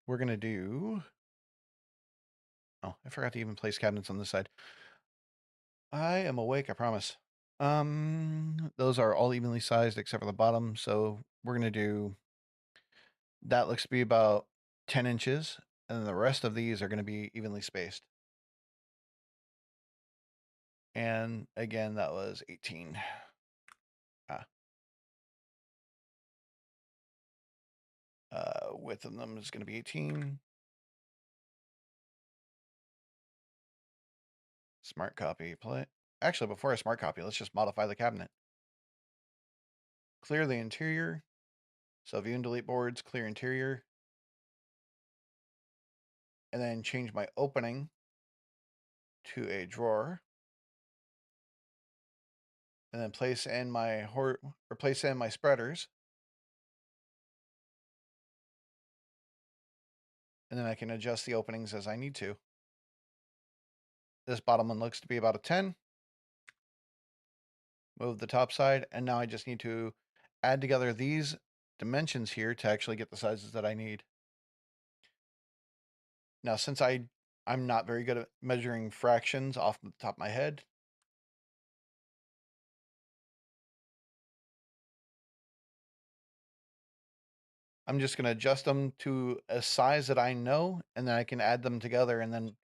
we're going to do... Oh, I forgot to even place cabinets on this side. I am awake, I promise. Those are all evenly sized except for the bottom. So we're going to do... That looks to be about 10 inches. And then the rest of these are going to be evenly spaced. And again, that was 18. Width of them is going to be 18. Smart copy play. Actually, before I smart copy, let's just modify the cabinet. Clear the interior. So view and delete boards, clear interior. And then change my opening to a drawer. And then place in my spreaders. And then I can adjust the openings as I need to. This bottom one looks to be about a 10. Move the top side, and now I just need to add together these dimensions here to actually get the sizes that I need. Now, since I'm not very good at measuring fractions off the top of my head, I'm just going to adjust them to a size that I know, and then I can add them together and then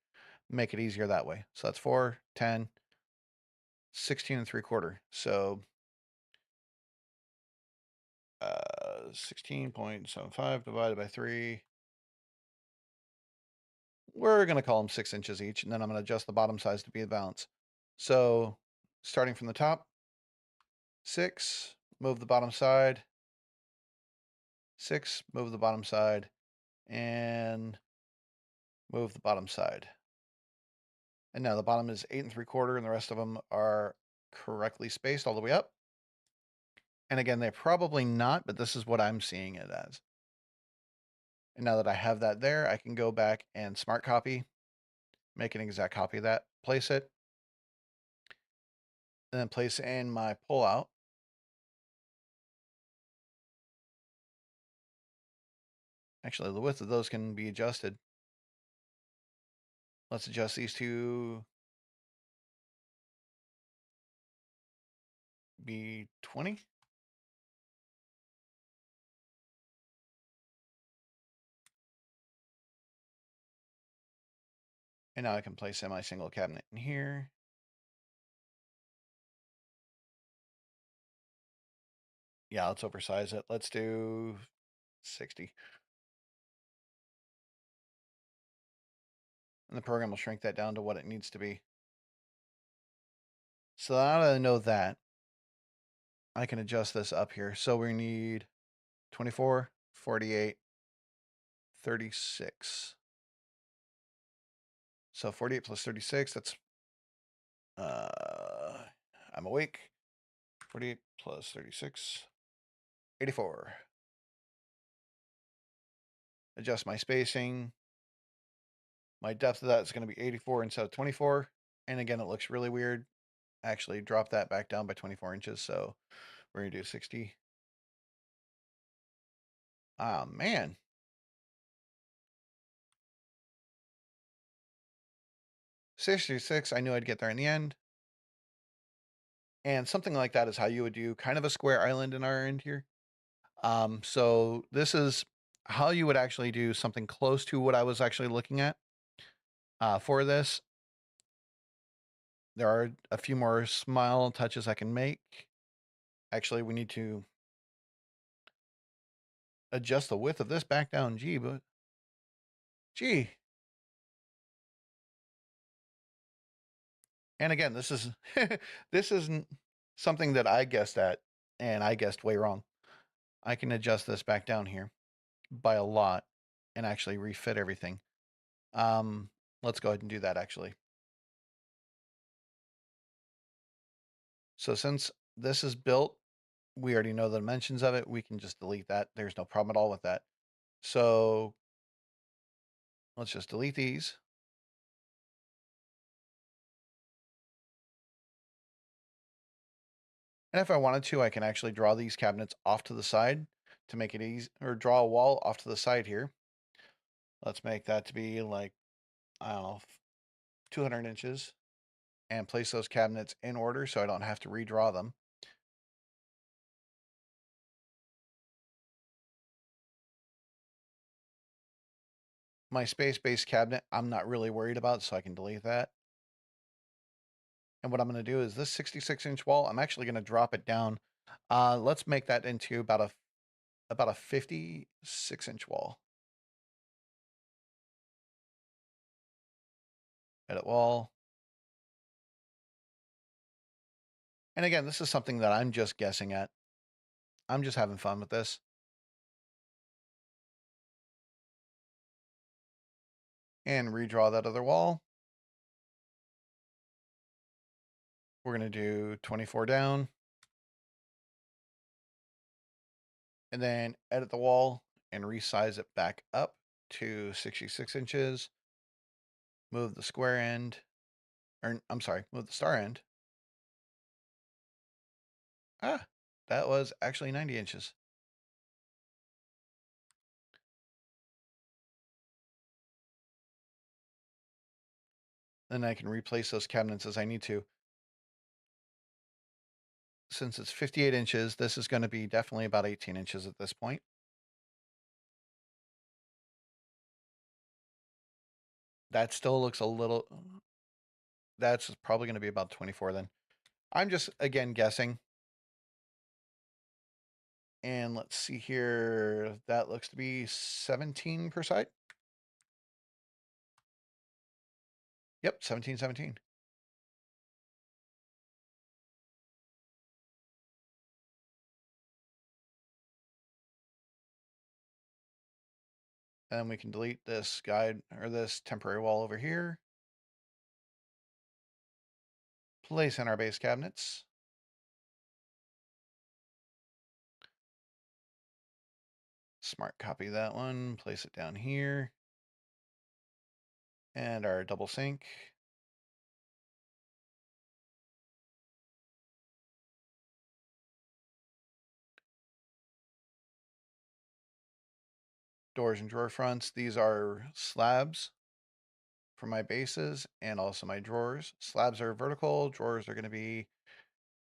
make it easier that way. So that's 4, 10, 16 and 3/4. So 16.75 divided by 3. We're going to call them 6 inches each, and then I'm going to adjust the bottom size to be the balance. So starting from the top, 6, move the bottom side, 6, move the bottom side, and move the bottom side. And now the bottom is 8 3/4, and the rest of them are correctly spaced all the way up. And again, they're probably not, but this is what I'm seeing it as. And now that I have that there, I can go back and smart copy, make an exact copy of that, place it, and then place in my pullout. Actually, the width of those can be adjusted. Let's adjust these to be 20. And now I can place semi-single cabinet in here. Yeah, let's oversize it. Let's do 60. And the program will shrink that down to what it needs to be. So now that I know that, I can adjust this up here. So we need 24, 48, 36. So 48 plus 36, that's, I'm awake. 48 plus 36, 84. Adjust my spacing. My depth of that is going to be 84 instead of 24. And again, it looks really weird. Actually, drop that back down by 24 inches. So we're going to do 60. Ah, man. $66, I knew I'd get there in the end. And something like that is how you would do kind of a square island in our end here. So this is how you would actually do something close to what I was actually looking at. For this, there are a few more small touches I can make. Actually, we need to adjust the width of this back down. Gee. And again, this is this isn't something that I guessed at, and I guessed way wrong. I can adjust this back down here by a lot and actually refit everything. Let's go ahead and do that actually. So since this is built, we already know the dimensions of it. We can just delete that. There's no problem at all with that. So let's just delete these. And if I wanted to, I can actually draw these cabinets off to the side to make it easy, or draw a wall off to the side here. Let's make that to be like, I don't know, 200 inches, and place those cabinets in order so I don't have to redraw them. My space-based cabinet, I'm not really worried about, so I can delete that. And what I'm going to do is this 66-inch wall, I'm actually going to drop it down. Let's make that into about a 56-inch wall. Edit wall. And again, this is something that I'm just guessing at. I'm just having fun with this. And redraw that other wall. We're going to do 24 down. And then edit the wall and resize it back up to 66 inches. Move the square end, or I'm sorry, move the star end. Ah, that was actually 90 inches. Then I can replace those cabinets as I need to. Since it's 58 inches, this is going to be definitely about 18 inches at this point. That still looks a little, that's probably going to be about 24 then. I'm just, again, guessing. And let's see here, that looks to be 17 per side. Yep, 17, 17. And we can delete this guide or this temporary wall over here. Place in our base cabinets. Smart copy that one, place it down here. And our double sink. Doors and drawer fronts. These are slabs for my bases and also my drawers. Slabs are vertical, drawers are going to be,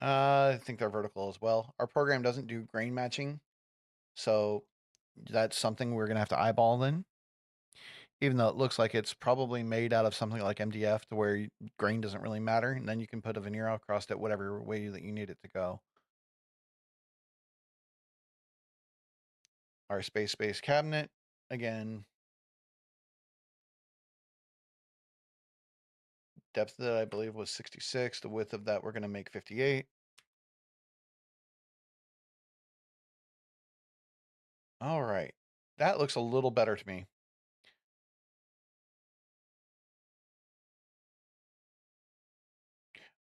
I think they're vertical as well. Our program doesn't do grain matching, so that's something we're going to have to eyeball then. Even though it looks like it's probably made out of something like MDF to where grain doesn't really matter, and then you can put a veneer across it whatever way that you need it to go. Our space cabinet, again, depth of that I believe was 66. The width of that we're going to make 58. All right. That looks a little better to me.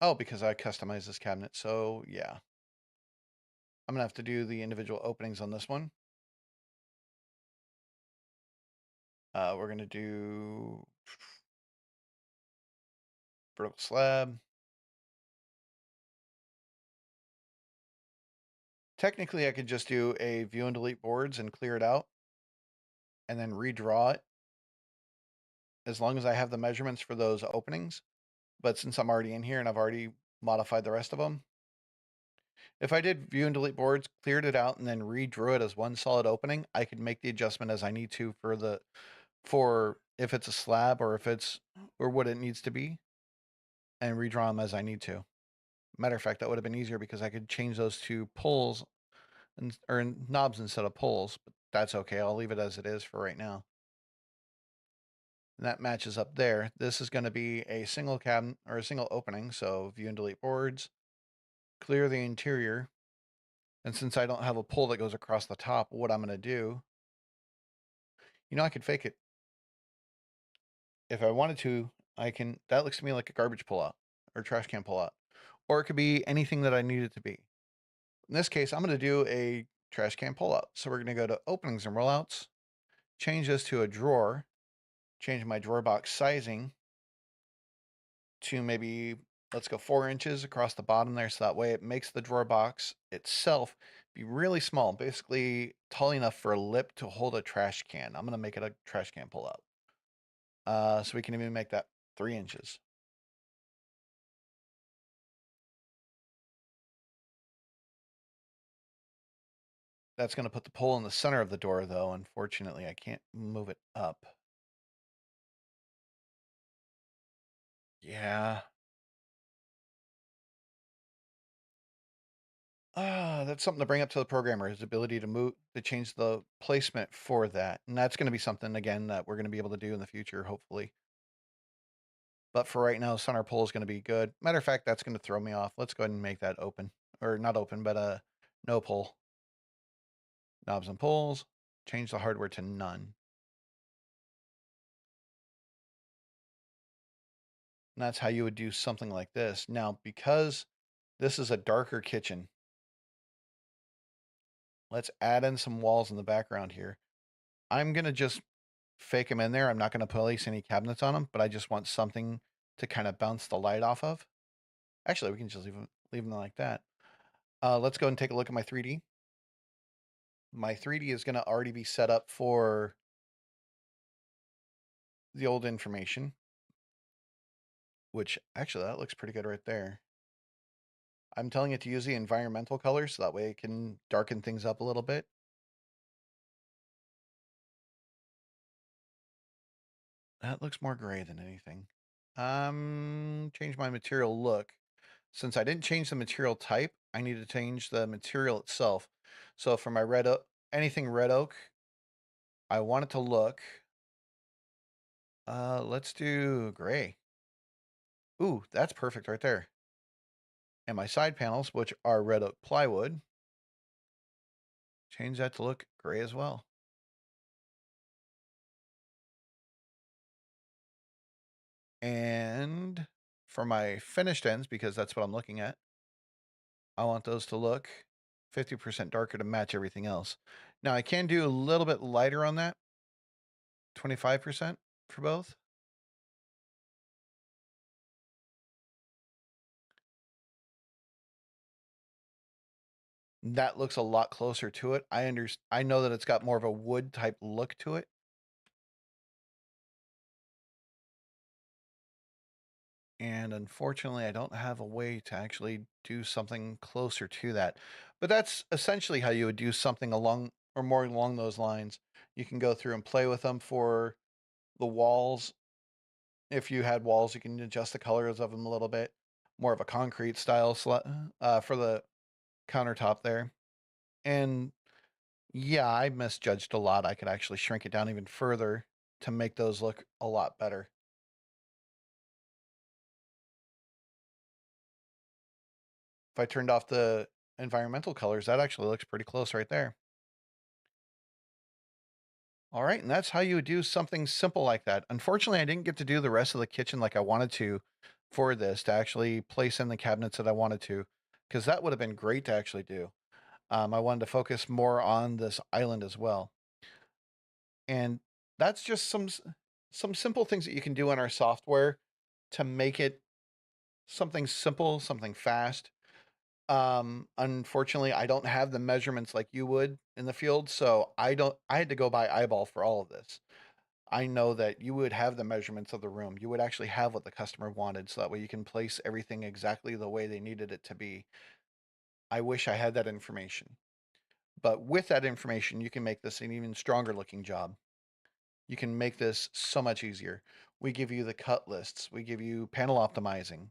Oh, because I customized this cabinet. So yeah. I'm gonna have to do the individual openings on this one. We're gonna do vertical slab. Technically, I could just do a view and delete boards and clear it out and then redraw it as long as I have the measurements for those openings. But since I'm already in here and I've already modified the rest of them, if I did view and delete boards, cleared it out, and then redrew it as one solid opening, I could make the adjustment as I need to for if it's a slab or if it's or what it needs to be, and redraw them as I need to. Matter of fact, that would have been easier because I could change those to pulls or knobs instead of pulls, but that's okay. I'll leave it as it is for right now. And that matches up there. This is going to be a single cabinet or a single opening. So view and delete boards, clear the interior. And since I don't have a pull that goes across the top, what I'm going to do, I could fake it. If I wanted to, I can, that looks to me like a garbage pullout or trash can pullout, or it could be anything that I need it to be. In this case, I'm going to do a trash can pullout. So we're going to go to openings and rollouts, change this to a drawer, change my drawer box sizing to maybe, let's go 4 inches across the bottom there. So that way it makes the drawer box itself be really small, basically tall enough for a lip to hold a trash can. I'm gonna make it a trash can pull out. So we can even make that 3 inches. That's gonna put the pole in the center of the door, though. Unfortunately, I can't move it up. Yeah. That's something to bring up to the programmer, his ability to change the placement for that. And that's going to be something, again, that we're going to be able to do in the future, hopefully. But for right now, center pole is going to be good. Matter of fact, that's going to throw me off. Let's go ahead and make that open. Or not open, but no pull. Knobs and pulls. Change the hardware to none. And that's how you would do something like this. Now, because this is a darker kitchen, let's add in some walls in the background here. I'm going to just fake them in there. I'm not going to place any cabinets on them, but I just want something to kind of bounce the light off of. Actually, we can just leave them like that. Let's go and take a look at my 3D. My 3D is going to already be set up for the old information, which actually that looks pretty good right there. I'm telling it to use the environmental colors so that way it can darken things up a little bit. That looks more gray than anything. Change my material look. Since I didn't change the material type, I need to change the material itself. So for my red oak, anything red oak, I want it to look, let's do gray. Ooh, that's perfect right there. And my side panels, which are red oak plywood, change that to look gray as well. And for my finished ends, because that's what I'm looking at, I want those to look 50% darker to match everything else. Now I can do a little bit lighter on that, 25% for both. That looks a lot closer to it. I know that it's got more of a wood type look to it. And unfortunately, I don't have a way to actually do something closer to that. But that's essentially how you would do something along or more along those lines. You can go through and play with them for the walls. If you had walls, you can adjust the colors of them a little bit. More of a concrete style for the countertop there. And yeah, I misjudged a lot. I could actually shrink it down even further to make those look a lot better. If I turned off the environmental colors, that actually looks pretty close right there. All right, and that's how you would do something simple like that. Unfortunately, I didn't get to do the rest of the kitchen like I wanted to for this, to actually place in the cabinets that I wanted to, because that would have been great to actually do. I wanted to focus more on this island as well. And that's just some simple things that you can do in our software to make it something simple, something fast. Unfortunately, I don't have the measurements like you would in the field, so I had to go by eyeball for all of this. I know that you would have the measurements of the room. You would actually have what the customer wanted, so that way you can place everything exactly the way they needed it to be. I wish I had that information. But with that information, you can make this an even stronger looking job. You can make this so much easier. We give you the cut lists, we give you panel optimizing,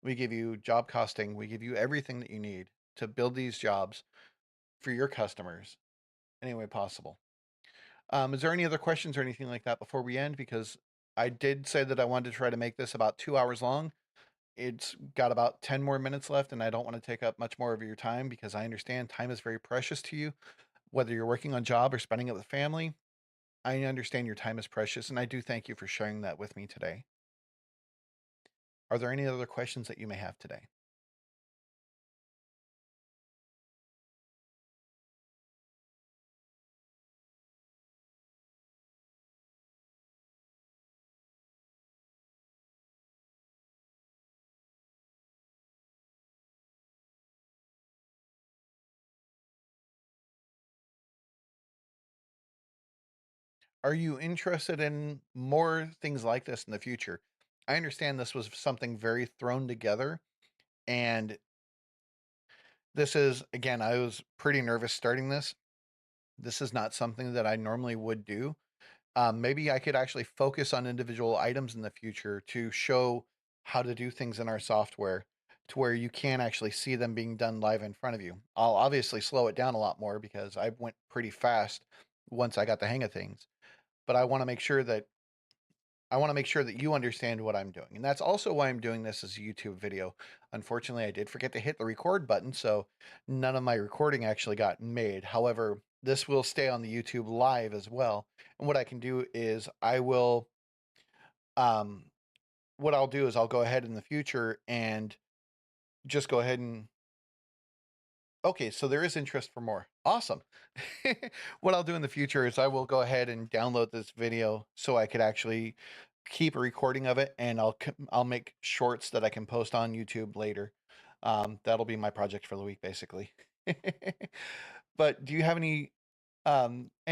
we give you job costing, we give you everything that you need to build these jobs for your customers any way possible. Is there any other questions or anything like that before we end? Because I did say that I wanted to try to make this about 2 hours long. It's got about 10 more minutes left, and I don't want to take up much more of your time because I understand time is very precious to you, whether you're working on job or spending it with family. I understand your time is precious, and I do thank you for sharing that with me today. Are there any other questions that you may have today? Are you interested in more things like this in the future? I understand this was something very thrown together, and this is, again, I was pretty nervous starting this. This is not something that I normally would do. Maybe I could actually focus on individual items in the future to show how to do things in our software to where you can actually see them being done live in front of you. I'll obviously slow it down a lot more because I went pretty fast once I got the hang of things. But I want to make sure that you understand what I'm doing. And that's also why I'm doing this as a YouTube video. Unfortunately, I did forget to hit the record button, so none of my recording actually got made. However, this will stay on the YouTube live as well. And what I can do is um, what I'll do is I'll go ahead in the future and just go ahead and, okay, so there is interest for more. Awesome. What I'll do in the future is I will go ahead and download this video so I could actually keep a recording of it, and I'll make shorts that I can post on YouTube later. That'll be my project for the week, basically. But do you have any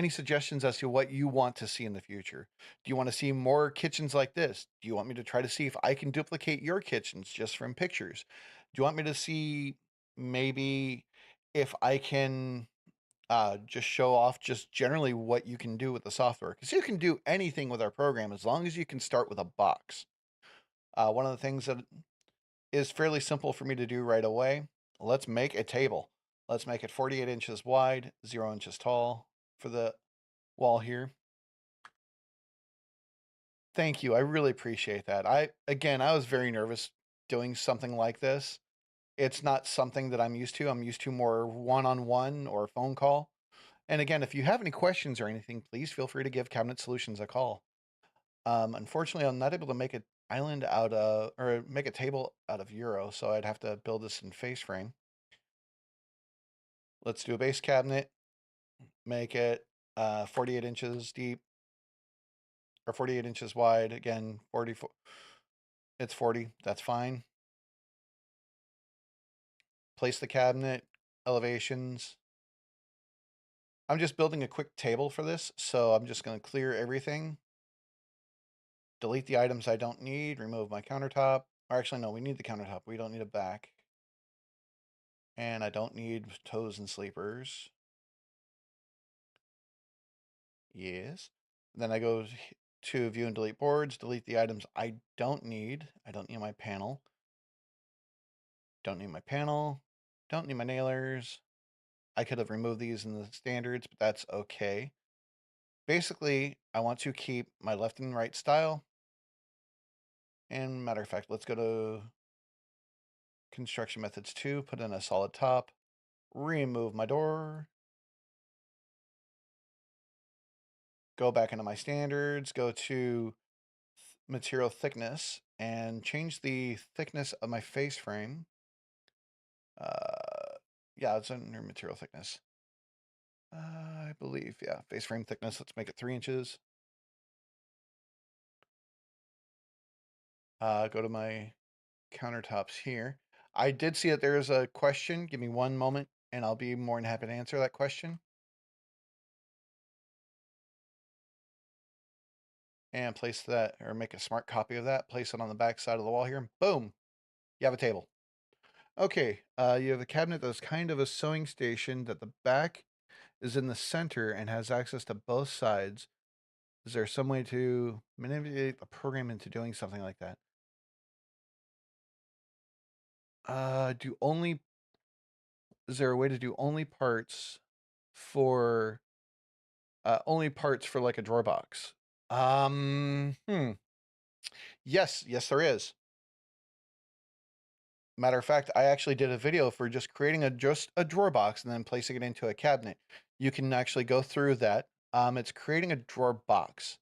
suggestions as to what you want to see in the future? Do you want to see more kitchens like this? Do you want me to try to see if I can duplicate your kitchens just from pictures? Do you want me to see maybe if I can just show off just generally what you can do with the software? Because you can do anything with our program as long as you can start with a box. One of the things that is fairly simple for me to do right away, let's make a table. Let's make it 48 inches wide, 0 inches tall for the wall here. Thank you. I really appreciate that. I was very nervous doing something like this. It's not something that I'm used to. I'm used to more one-on-one or phone call. And again, if you have any questions or anything, please feel free to give Cabinet Solutions a call. Unfortunately, I'm not able to make an island out of, or make a table out of Euro, so I'd have to build this in face frame. Let's do a base cabinet, make it 48 inches deep, or 48 inches wide. Again, 44, it's 40, that's fine. Place the cabinet, elevations. I'm just building a quick table for this, so I'm just going to clear everything. Delete the items I don't need, remove my countertop. Or actually, no, we need the countertop. We don't need a back. And I don't need toes and sleepers. Yes. Then I go to view and delete boards, delete the items I don't need. I don't need my panel. Don't need my panel. Don't need my nailers. I could have removed these in the standards, but that's okay. Basically, I want to keep my left and right style. And matter of fact, let's go to construction methods 2, put in a solid top, remove my door, go back into my standards, go to material thickness, and change the thickness of my face frame. Yeah, it's under material thickness. I believe, yeah, face frame thickness. Let's make it 3 inches. Go to my countertops here. I did see that there is a question. Give me one moment, and I'll be more than happy to answer that question. And place that, or make a smart copy of that. Place it on the back side of the wall here. And boom, you have a table. Okay, you have a cabinet that's kind of a sewing station that the back is in the center and has access to both sides. Is there some way to manipulate the program into doing something like that? Do only, is there a way to do only parts for like a drawer box? Yes, there is. Matter of fact, I actually did a video for just creating just a drawer box and then placing it into a cabinet. You can actually go through that. It's creating a drawer box.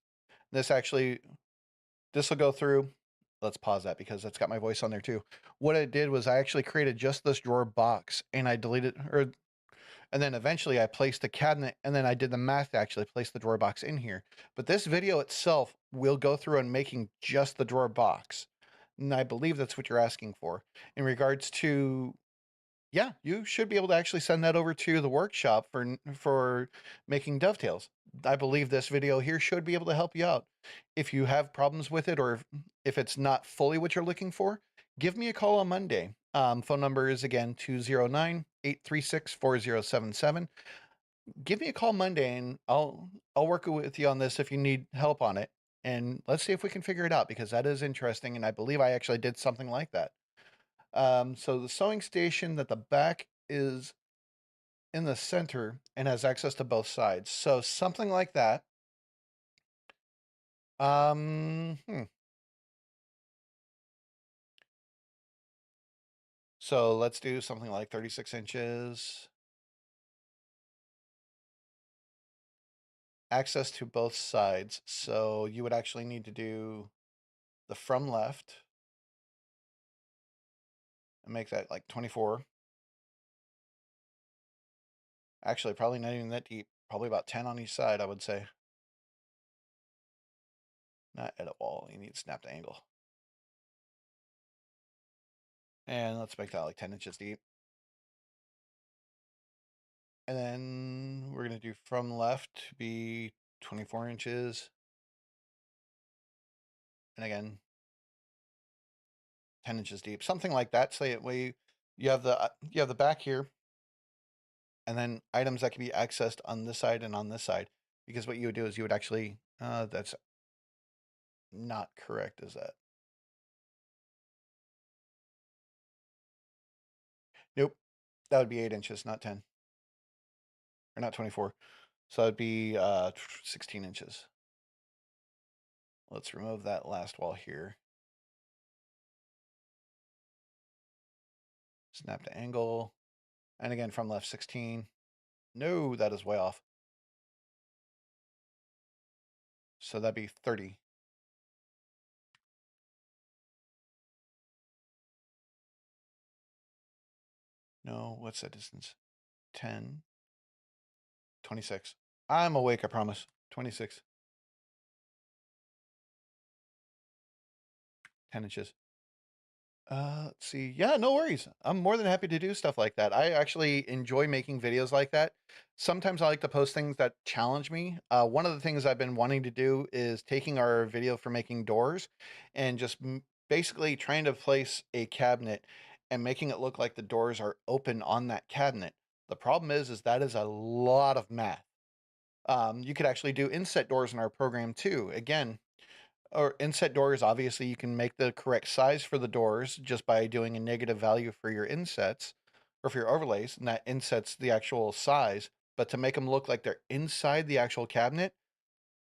This will go through. Let's pause that because that's got my voice on there too. What I did was I actually created just this drawer box and I deleted, and then eventually I placed the cabinet and then I did the math to actually place the drawer box in here. But this video itself will go through and making just the drawer box. And I believe that's what you're asking for. In regards to, Yeah, you should be able to actually send that over to the workshop for making dovetails. I believe this video here should be able to help you out. If you have problems with it, or if it's not fully what you're looking for, give me a call on Monday. Phone number is again 209-836-4077. Give me a call Monday and I'll work with you on this if you need help on it. And let's see if we can figure it out, because that is interesting. And I believe I actually did something like that. So the sewing station that the back is in the center and has access to both sides. So something like that. Um, hmm. So let's do something like 36 inches. Access to both sides. So you would actually need to do the from left and make that like 24. Actually, probably not even that deep. Probably about 10 on each side, I would say. Not edit wall. You need snap to angle. And let's make that like 10 inches deep. And then we're going to do from left to be 24 inches. And again, 10 inches deep, something like that. So you have the back here, and then items that can be accessed on this side and on this side. Because what you would do is you would actually, that's not correct, is that? Nope, that would be 8 inches, not 10, or not 24. So that'd be 16 inches. Let's remove that last wall here. Snap to angle. And again, from left 16. No, that is way off. So that'd be 30. No, what's that distance? 10. 26. I'm awake, I promise. 26. 10 inches. Let's see. Yeah, no worries. I'm more than happy to do stuff like that. I actually enjoy making videos like that. Sometimes I like to post things that challenge me. One of the things I've been wanting to do is taking our video for making doors and just basically trying to place a cabinet and making it look like the doors are open on that cabinet. The problem is that is a lot of math. You could actually do inset doors in our program too. Again, or inset doors, obviously you can make the correct size for the doors just by doing a negative value for your insets or for your overlays, and that insets the actual size. But to make them look like they're inside the actual cabinet,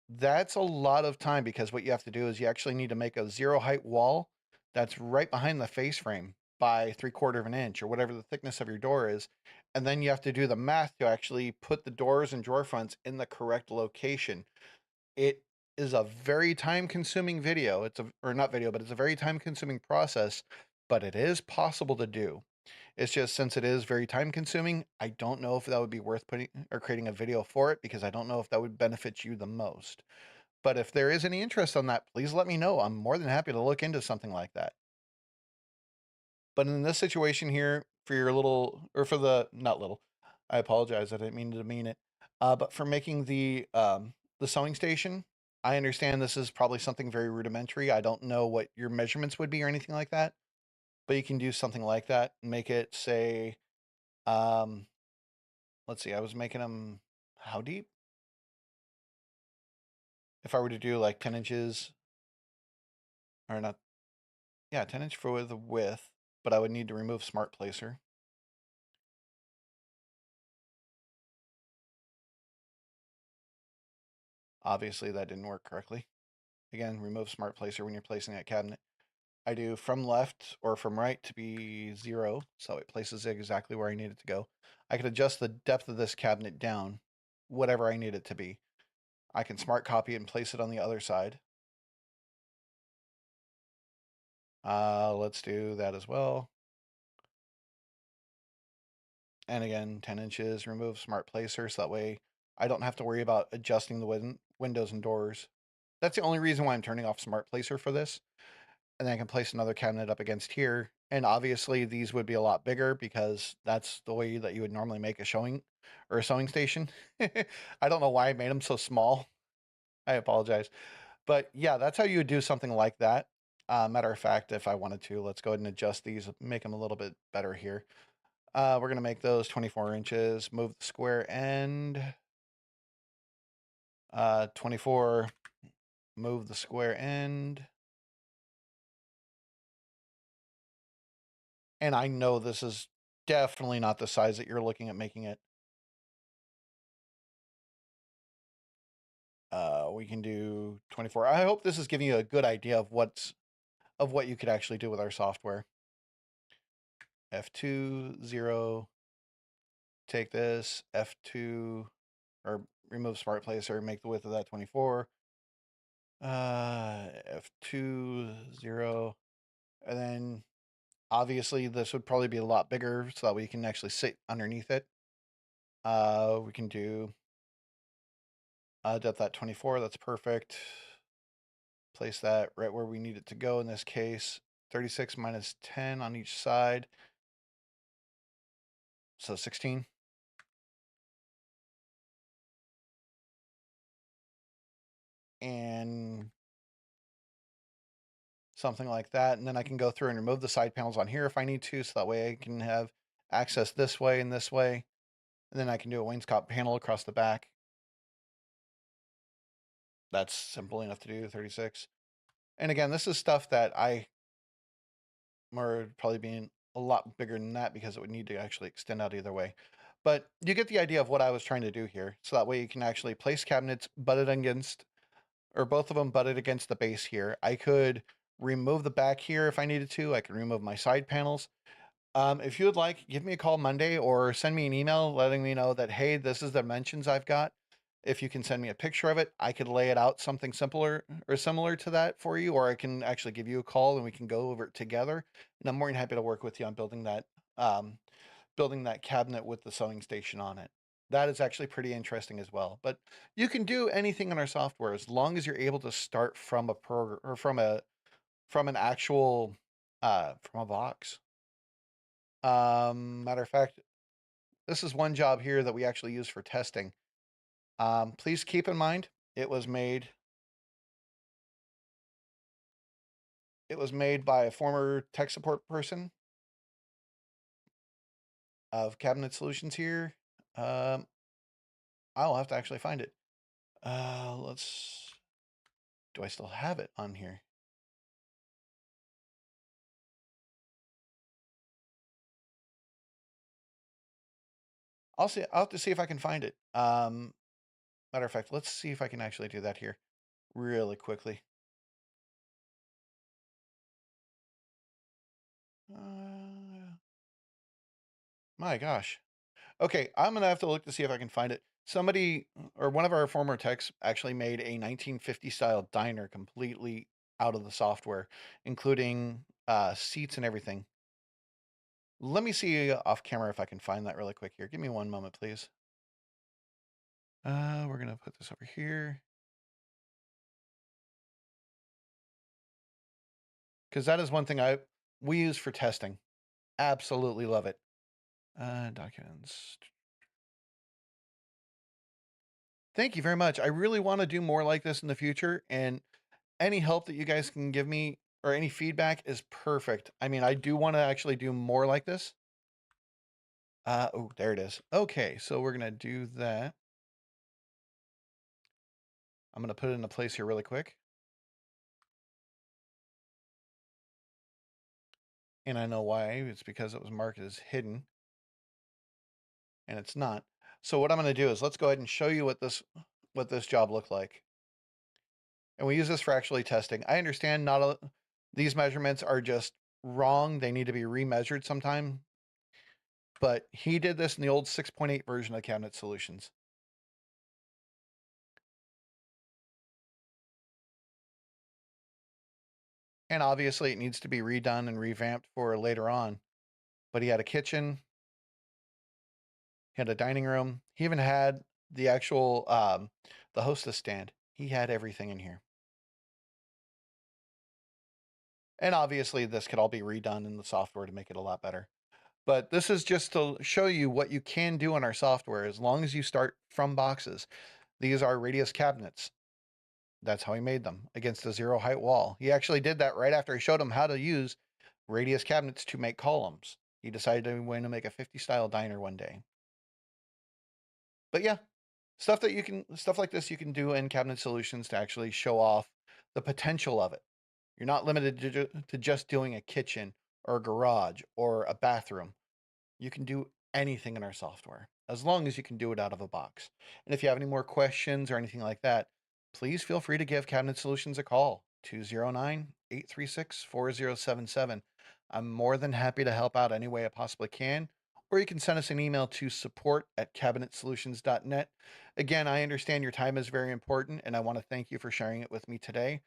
that's a lot of time, because what you have to do is you actually need to make a zero height wall that's right behind the face frame by 3/4 of an inch or whatever the thickness of your door is. And then you have to do the math to actually put the doors and drawer fronts in the correct location. It is a very time-consuming video. It's a or not video, but it's a very time-consuming process, but it is possible to do. It's just, since it is very time-consuming, I don't know if that would be worth putting or creating a video for it, because I don't know if that would benefit you the most. But if there is any interest on that, please let me know. I'm more than happy to look into something like that. But in this situation here, for your little, or for the, not little, I apologize, I didn't mean to demean it. But for making the sewing station, I understand this is probably something very rudimentary. I don't know what your measurements would be or anything like that, but you can do something like that and make it say, um, let's see, I was making them how deep? If I were to do like 10 inches, or not, yeah, 10 inch for the width, but I would need to remove Smart Placer. Obviously, that didn't work correctly. Again, remove Smart Placer when you're placing that cabinet. I do from left or from right to be 0, so it places it exactly where I need it to go. I can adjust the depth of this cabinet down, whatever I need it to be. I can smart copy it and place it on the other side. Let's do that as well. And again, 10 inches, remove Smart Placer, so that way I don't have to worry about adjusting the windows and doors. That's the only reason why I'm turning off Smart Placer for this. and then I can place another cabinet up against here. And obviously these would be a lot bigger because that's the way that you would normally make a showing or a sewing station. I don't know why I made them so small. I apologize. But yeah, that's how you would do something like that. Matter of fact, if I wanted to, let's go ahead and adjust these, make them a little bit better here. We're going to make those 24 inches, move the square end. 24, move the square end. And I know this is definitely not the size that you're looking at making it. We can do 24. I hope this is giving you a good idea of what you could actually do with our software. F2, 0. Take this, F2, or remove smart placer, make the width of that 24. F2, 0. And then obviously this would probably be a lot bigger so that we can actually sit underneath it. We can do depth at 24, that's perfect. Place that right where we need it to go in this case. 36 minus 10 on each side. So 16. And something like that. And then I can go through and remove the side panels on here if I need to. So that way I can have access this way and this way. And then I can do a wainscot panel across the back. That's simple enough to do, 36. And again, this is stuff that I are probably being a lot bigger than that because it would need to actually extend out either way. But you get the idea of what I was trying to do here. So that way you can actually place cabinets butted against, or both of them butted against the base here. I could remove the back here if I needed to. I can remove my side panels. If you would like, give me a call Monday or send me an email letting me know that, hey, this is the dimensions I've got. If you can send me a picture of it, I could lay it out something simpler or similar to that for you, or I can actually give you a call and we can go over it together. And I'm more than happy to work with you on building that cabinet with the sewing station on it. That is actually pretty interesting as well. But you can do anything in our software as long as you're able to start from a program or from an actual from a box. Matter of fact, this is one job here that we actually use for testing. Please keep in mind, it was made by a former tech support person of Cabinet Solutions here. I'll have to actually find it. Do I still have it on here? I'll have to see if I can find it. Matter of fact, let's see if I can actually do that here really quickly. My gosh. Okay, I'm gonna have to look to see if I can find it. Somebody or one of our former techs actually made a 1950 style diner completely out of the software, including seats and everything. Let me see off camera if I can find that really quick here. Give me one moment, please. We're gonna put this over here because that is one thing we use for testing. Absolutely love it. Documents. Thank you very much. I really want to do more like this in the future, and any help that you guys can give me or any feedback is perfect. I mean, I do want to actually do more like this. Oh, there it is. Okay, so we're gonna do that. I'm gonna put it into place here really quick. And I know why. It's because it was marked as hidden, and it's not. So what I'm gonna do is let's go ahead and show you what this job looked like. And we use this for actually testing. I understand these measurements are just wrong. They need to be remeasured sometime. But he did this in the old 6.8 version of Cabinet Solutions. And obviously it needs to be redone and revamped for later on. But he had a kitchen, he had a dining room, he even had the actual the hostess stand. He had everything in here. And obviously, this could all be redone in the software to make it a lot better. But this is just to show you what you can do on our software as long as you start from boxes. These are radius cabinets. That's how he made them, against a zero height wall. He actually did that right after I showed him how to use radius cabinets to make columns. He decided to want to make a 50 style diner one day. But yeah, stuff like this you can do in Cabinet Solutions to actually show off the potential of it. You're not limited to just doing a kitchen or a garage or a bathroom. You can do anything in our software as long as you can do it out of a box. And if you have any more questions or anything like that, please feel free to give Cabinet Solutions a call, 209-836-4077. I'm more than happy to help out any way I possibly can, or you can send us an email to support@cabinetsolutions.net. Again, I understand your time is very important, and I want to thank you for sharing it with me today.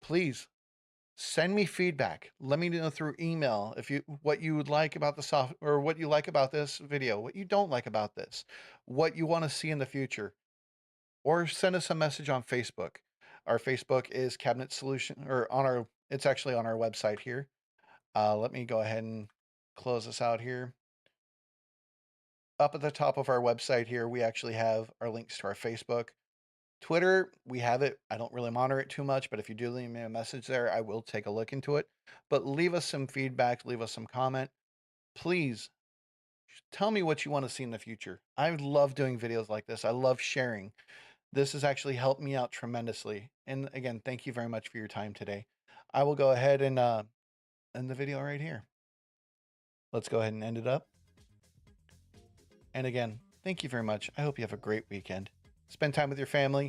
Please send me feedback. Let me know through email if you what you would like about the soft or what you like about this video, what you don't like about this, what you want to see in the future, or send us a message on Facebook. Our Facebook is Cabinet Solution, or on our it's actually on our website here. Let me go ahead and close this out here. Up at the top of our website here, we actually have our links to our Facebook. Twitter, we have it. I don't really monitor it too much, but if you do leave me a message there, I will take a look into it. But leave us some feedback, leave us some comment. Please tell me what you want to see in the future. I love doing videos like this. I love sharing. This has actually helped me out tremendously. And again, thank you very much for your time today. I will go ahead and end the video right here. Let's go ahead and end it up. And again, thank you very much. I hope you have a great weekend. Spend time with your family.